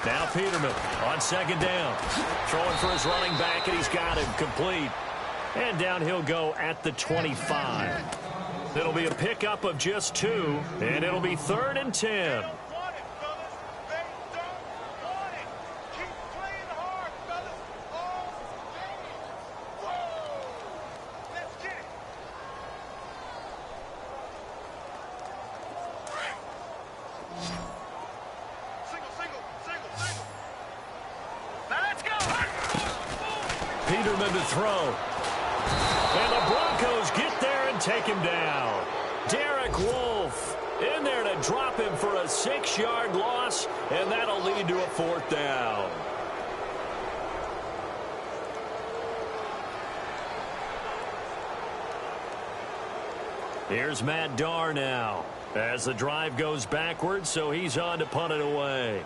Now Peterman on 2nd down. Throwing for his running back, and he's got him complete. And down he'll go at the 25. It'll be a pickup of just 2, and it'll be 3rd and 10. Peterman to throw. And the Broncos get there and take him down. Derek Wolfe in there to drop him for a 6-yard loss, and that'll lead to a 4th down. Here's Matt Darr now as the drive goes backwards, so he's on to punt it away.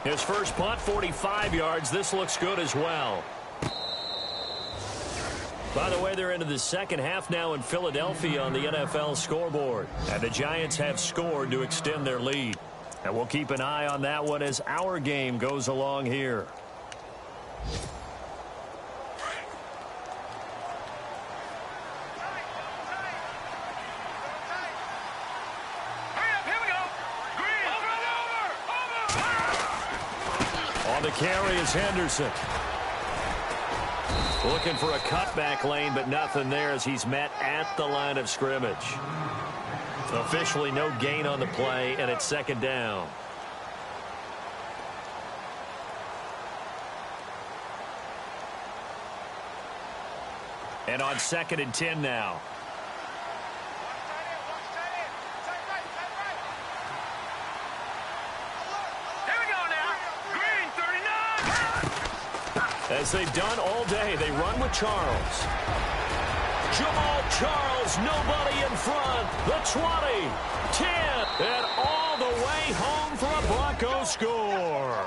His first punt, 45 yards. This looks good as well. By the way, they're into the second half now in Philadelphia on the NFL scoreboard. And the Giants have scored to extend their lead. And we'll keep an eye on that one as our game goes along here. On the carry is Henderson. Looking for a cutback lane, but nothing there as he's met at the line of scrimmage. Officially no gain on the play, and it's 2nd down. And on 2nd and 10 now. As they've done all day, they run with Charles. Jamal Charles, nobody in front. The 20, 10, and all the way home for a Broncos score.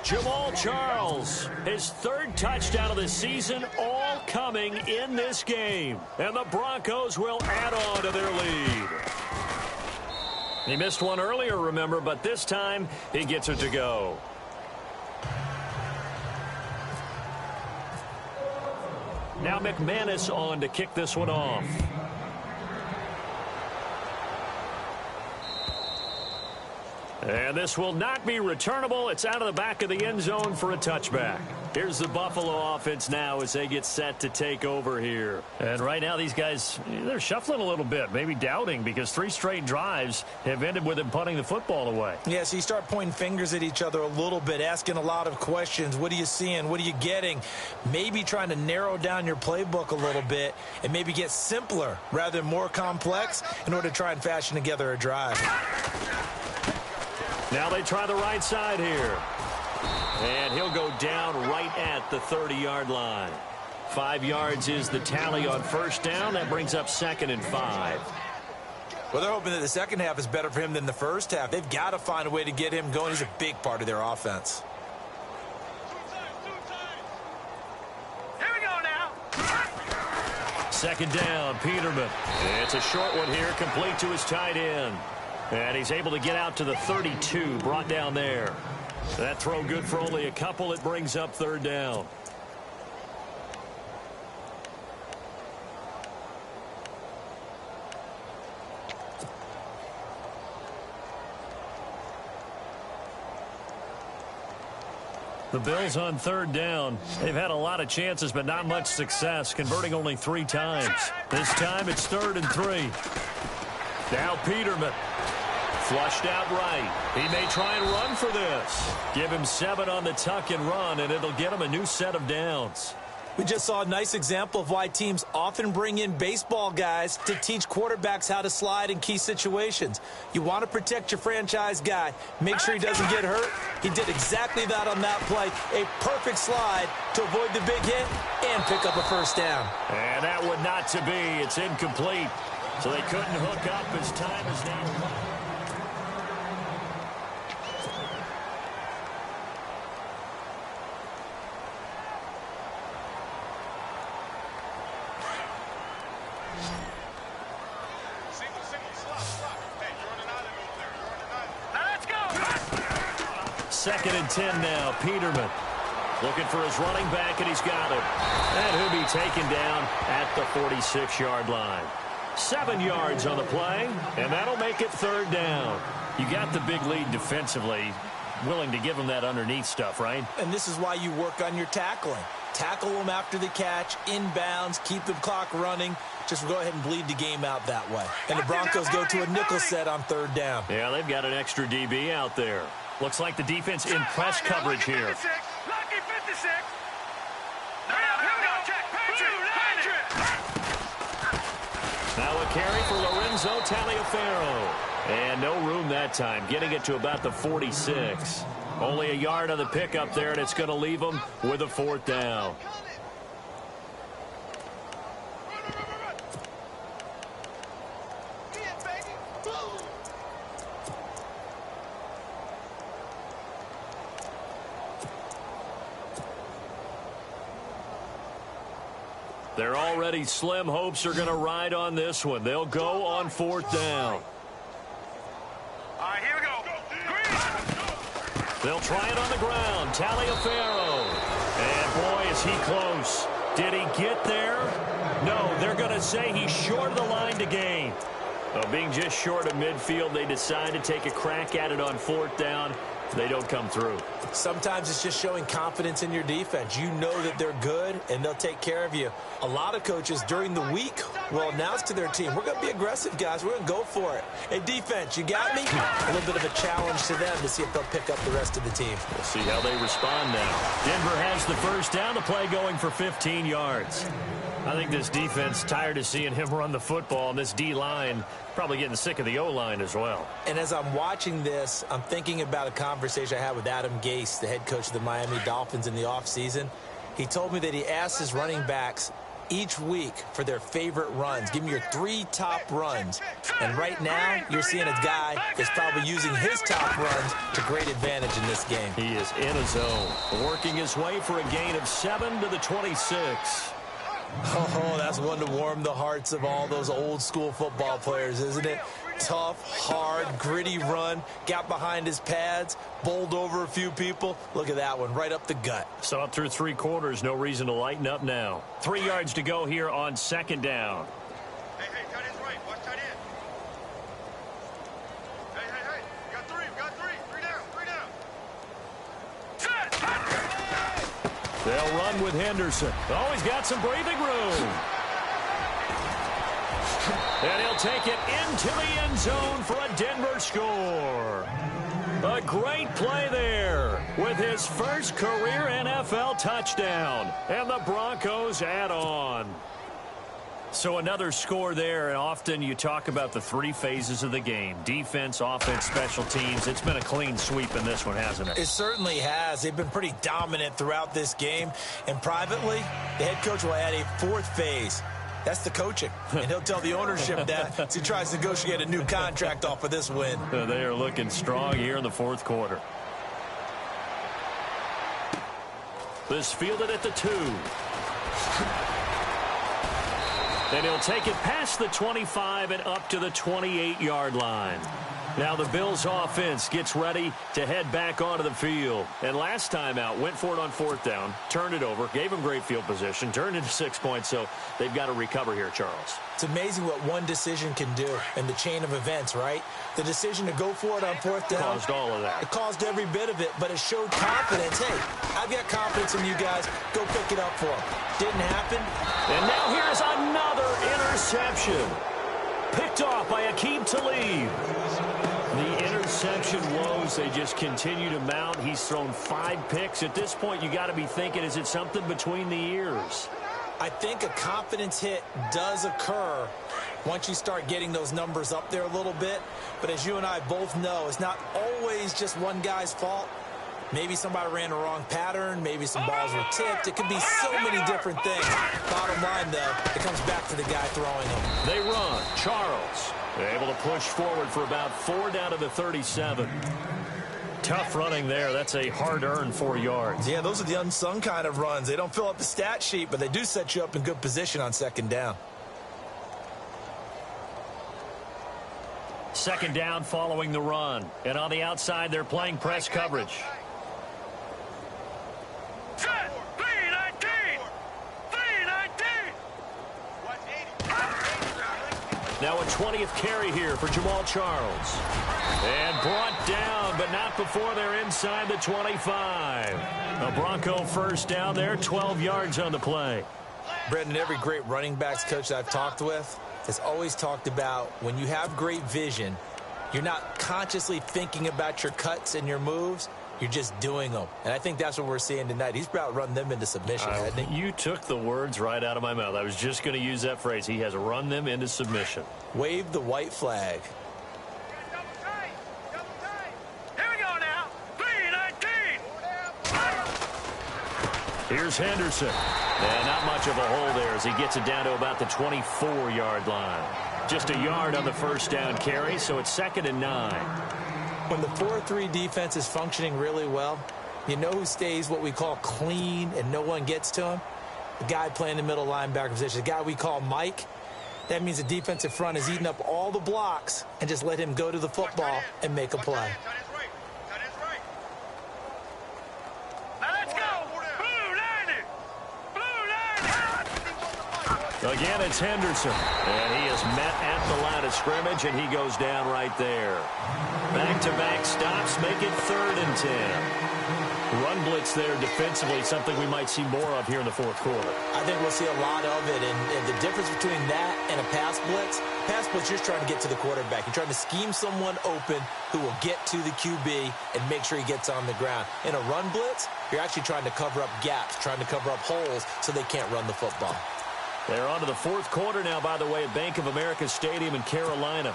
Jamal Charles, his third touchdown of the season, all coming in this game. And the Broncos will add on to their lead. He missed one earlier, remember, but this time he gets it to go. Now McManus on to kick this one off. And this will not be returnable. It's out of the back of the end zone for a touchback. Here's the Buffalo offense now as they get set to take over here. And right now these guys, they're shuffling a little bit, maybe doubting, because 3 straight drives have ended with them punting the football away. Yeah, so you start pointing fingers at each other a little bit, asking a lot of questions. What are you seeing? What are you getting? Maybe trying to narrow down your playbook a little bit and maybe get simpler rather than more complex in order to try and fashion together a drive. Now they try the right side here. And he'll go down right at the 30-yard line. 5 yards is the tally on first down. That brings up 2nd and 5. Well, they're hoping that the second half is better for him than the first half. They've got to find a way to get him going. He's a big part of their offense. Here we go now. 2nd down, Peterman. It's a short one here, complete to his tight end. And he's able to get out to the 32, brought down there. That throw good for only a couple. It brings up 3rd down. The Bills on 3rd down. They've had a lot of chances, but not much success, converting only 3 times. This time it's 3rd and 3. Now Peterman. Flushed out right. He may try and run for this. Give him 7 on the tuck and run, and it'll get him a new set of downs. We just saw a nice example of why teams often bring in baseball guys to teach quarterbacks how to slide in key situations. You want to protect your franchise guy. Make sure he doesn't get hurt. He did exactly that on that play. A perfect slide to avoid the big hit and pick up a first down. And that would not to be. It's incomplete. So they couldn't hook up as time is now. Second and 10 now. Peterman looking for his running back, and he's got him. And he'll be taken down at the 46-yard line. 7 yards on the play, and that'll make it 3rd down. You got the big lead defensively, willing to give him that underneath stuff, right? And this is why you work on your tackling. Tackle them after the catch, inbounds, keep the clock running. Just go ahead and bleed the game out that way. And the Broncos go to a nickel set on 3rd down. Yeah, they've got an extra DB out there. Looks like the defense in press coverage here. Lucky 56. Now we go. Check. Now a carry for Lorenzo Taliaferro. And no room that time, getting it to about the 46. Only a yard on the pickup there, and it's going to leave them with a 4th down. Their already slim hopes are going to ride on this one. They'll go on 4th down. All right, here we go. Green. They'll try it on the ground. Taliaferro. And boy, is he close. Did he get there? No, they're going to say he's short of the line to gain. Being just short of midfield, they decide to take a crack at it on 4th down. They don't come through. Sometimes it's just showing confidence in your defense. You know that they're good, and they'll take care of you. A lot of coaches during the week will announce to their team, we're going to be aggressive, guys. We're going to go for it. Hey, defense, you got me? A little bit of a challenge to them to see if they'll pick up the rest of the team. We'll see how they respond now. Denver has the first down. The play going for 15 yards. I think this defense tired of seeing him run the football, and this D-line probably getting sick of the O-line as well. And as I'm watching this, I'm thinking about a conversation I had with Adam Gase, the head coach of the Miami Dolphins in the offseason. He told me that he asked his running backs each week for their favorite runs. Give me your 3 top runs. And right now, you're seeing a guy that's probably using his top runs to great advantage in this game. He is in a zone, working his way for a gain of 7 to the 26. Oh, that's one to warm the hearts of all those old school football players, isn't it? Tough, hard, gritty run, got behind his pads, bowled over a few people. Look at that one, right up the gut. So up through 3 quarters, no reason to lighten up now. 3 yards to go here on 2nd down. Hey, tight end's right. Watch tight end. Hey. Got 3. 3 down. Set. They'll run with Henderson. Oh, he's got some breathing room. And he'll take it into the end zone for a Denver score. A great play there with his first career NFL touchdown. And the Broncos add on. So another score there, and often you talk about the 3 phases of the game. Defense, offense, special teams. It's been a clean sweep in this one, hasn't it? It certainly has. They've been pretty dominant throughout this game. And privately, the head coach will add a 4th phase. That's the coaching. And he'll tell the ownership that as he tries to negotiate a new contract off of this win. They are looking strong here in the 4th quarter. This fielded at the 2. And he'll take it past the 25 and up to the 28-yard line. Now the Bills offense gets ready to head back onto the field. And last time out, went for it on 4th down, turned it over, gave them great field position, turned into 6 points, so they've got to recover here, Charles. It's amazing what one decision can do in the chain of events, right? The decision to go for it on 4th down. Caused all of that. It caused every bit of it, but it showed confidence. Hey, I've got confidence in you guys. Go pick it up for them. Didn't happen. And now here's another interception. Picked off by Aqib Talib. The interception woes, they just continue to mount. He's thrown 5 picks. At this point, you got to be thinking, is it something between the ears? I think a confidence hit does occur once you start getting those numbers up there a little bit. But as you and I both know, it's not always just one guy's fault. Maybe somebody ran the wrong pattern. Maybe some balls were tipped. It could be so many different things. Bottom line, though, it comes back to the guy throwing them. They run. Charles, they're able to push forward for about 4 down to the 37. Tough running there. That's a hard-earned 4 yards. Yeah, those are the unsung kind of runs. They don't fill up the stat sheet, but they do set you up in good position on 2nd down. 2nd down following the run. And on the outside, they're playing press coverage. Now a 20th carry here for Jamal Charles. And brought down, but not before they're inside the 25. A Bronco 1st down there, 12 yards on the play. Brendan, every great running backs coach that I've talked with has always talked about when you have great vision, you're not consciously thinking about your cuts and your moves. You're just doing them. And I think that's what we're seeing tonight. He's about run them into submission, hasn't he? You took the words right out of my mouth. I was just going to use that phrase. He has run them into submission. Wave the white flag. Here we go now. 3-19. Here's Henderson. And not much of a hole there as he gets it down to about the 24-yard line. Just a yard on the 1st down carry, so it's 2nd and 9. When the 4-3 defense is functioning really well, you know who stays what we call clean and no one gets to him? The guy playing the middle linebacker position, the guy we call Mike. That means the defensive front is eating up all the blocks and just let him go to the football and make a play. Now let's go. Blue 90. Again, it's Henderson. And he is met at the line of scrimmage, and he goes down right there. Back-to-back stops make it 3rd and 10. Run blitz there defensively, something we might see more of here in the 4th quarter. I think we'll see a lot of it, and the difference between that and a pass blitz, you're just trying to get to the quarterback. You're trying to scheme someone open who will get to the QB and make sure he gets on the ground. In a run blitz, you're actually trying to cover up gaps, trying to cover up holes so they can't run the football. They're on to the 4th quarter now, by the way, at Bank of America Stadium in Carolina.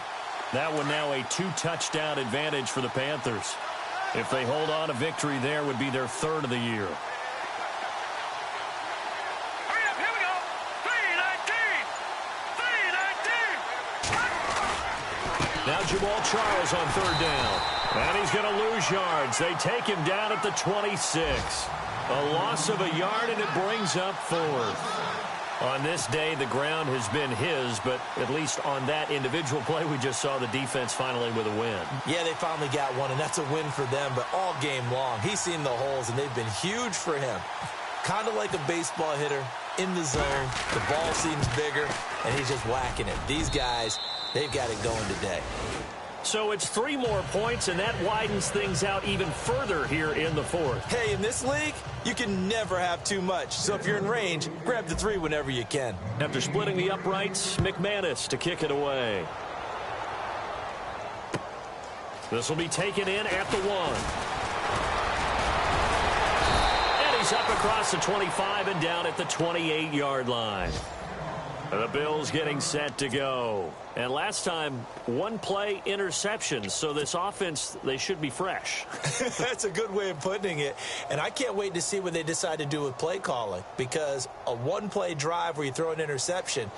That one now a 2-touchdown advantage for the Panthers. If they hold on, a victory there would be their 3rd of the year. Hurry up, here we go. 3-19. Now Jamal Charles on third down. And he's going to lose yards. They take him down at the 26. A loss of a yard, and it brings up fourth. On this day, the ground has been his, but at least on that individual play, we just saw the defense finally with a win. Yeah, they finally got one, and that's a win for them, but all game long, he's seen the holes, and they've been huge for him. Kind of like a baseball hitter in the zone. The ball seems bigger, and he's just whacking it. These guys, they've got it going today. So it's 3 more points, and that widens things out even further here in the fourth. Hey, in this league, you can never have too much. So if you're in range, grab the 3 whenever you can. After splitting the uprights, McManus to kick it away. This will be taken in at the 1. And he's up across the 25 and down at the 28-yard line. The Bills getting set to go. And last time, 1 play interception. So this offense, they should be fresh. That's a good way of putting it. And I can't wait to see what they decide to do with play calling. Because a 1-play drive where you throw an interception,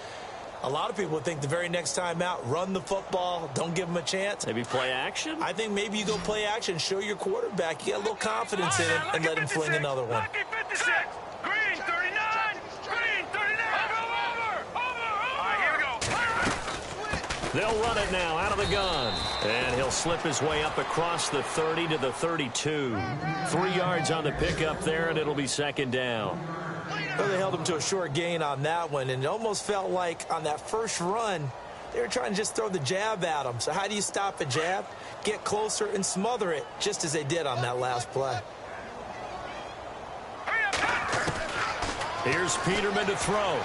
a lot of people would think the very next time out, run the football, don't give them a chance. Maybe play action? I think maybe you go play action, show your quarterback, you got a little confidence in him, and let him fling another one. Lucky 56. Green 39. Green 39. They'll run it now out of the gun. And he'll slip his way up across the 30 to the 32. 3 yards on the pickup there, and it'll be second down. Well, they held him to a short gain on that one, and it almost felt like on that first run, they were trying to just throw the jab at him. So how do you stop a jab? Get closer and smother it, just as they did on that last play. Here's Peterman to throw.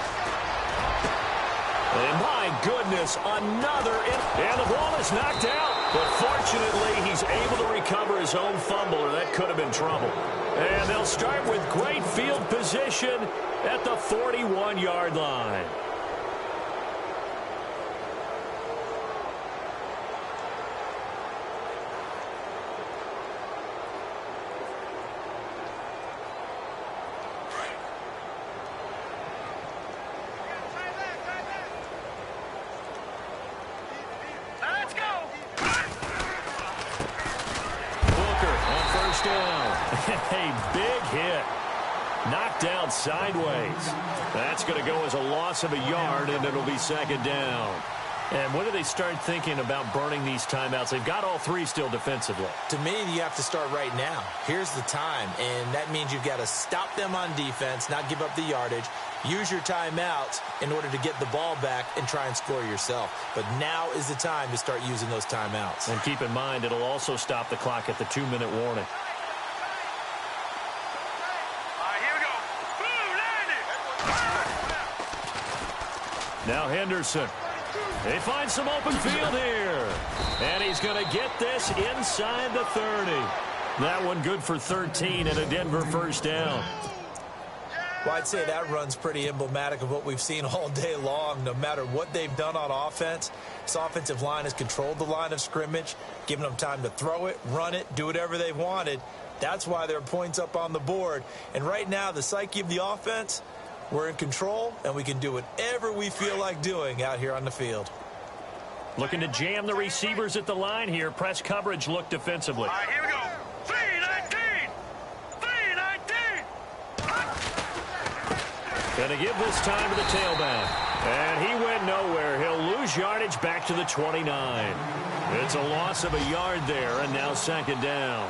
And my goodness, another. And the ball is knocked out. But fortunately, he's able to recover his own fumble, or that could have been trouble. And they'll start with great field position at the 41-yard line. A big hit. Knocked out sideways. That's going to go as a loss of a yard, and it'll be second down. And when do they start thinking about burning these timeouts? They've got all 3 still defensively. To me, you have to start right now. Here's the time, and that means you've got to stop them on defense, not give up the yardage. Use your timeouts in order to get the ball back and try and score yourself. But now is the time to start using those timeouts. And keep in mind, it'll also stop the clock at the 2-minute warning. Now Henderson. They find some open field here. And he's going to get this inside the 30. That one good for 13 and a Denver first down. Well, I'd say that run's pretty emblematic of what we've seen all day long. No matter what they've done on offense, this offensive line has controlled the line of scrimmage, given them time to throw it, run it, do whatever they wanted. That's why there are points up on the board. And right now, the psyche of the offense, we're in control, and we can do whatever we feel like doing out here on the field. Looking to jam the receivers at the line here. Press coverage look defensively. All right, here we go. 3-19. 3-19. Going to give this time to the tailback. And he went nowhere. He'll lose yardage back to the 29. It's a loss of a yard there, and now second down.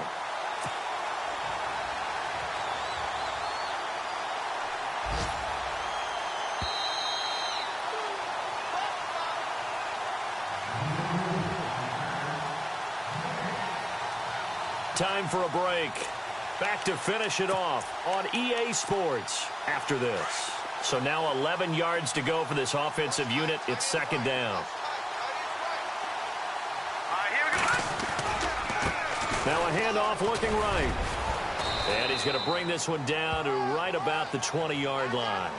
Time for a break. Back to finish it off on EA Sports after this. So now 11 yards to go for this offensive unit. It's second down. All right, here we go. Now a handoff looking right. And he's going to bring this one down to right about the 20-yard line.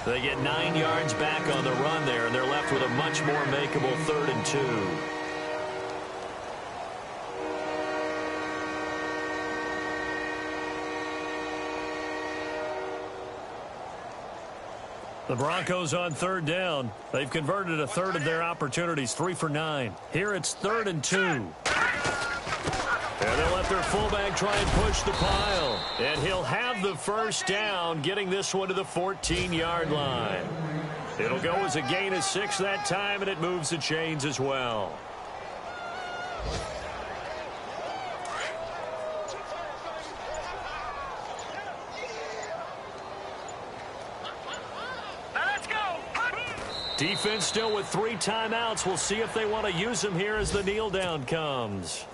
They get 9 yards back on the run there, and they're left with a much more makeable 3rd and 2. The Broncos on third down. They've converted a third of their opportunities, 3 for 9. Here it's 3rd and 2. And they'll let their fullback try and push the pile. And he'll have the first down, getting this one to the 14-yard line. It'll go as a gain of 6 that time, and it moves the chains as well. Defense still with 3 timeouts. We'll see if they want to use them here as the kneel down comes.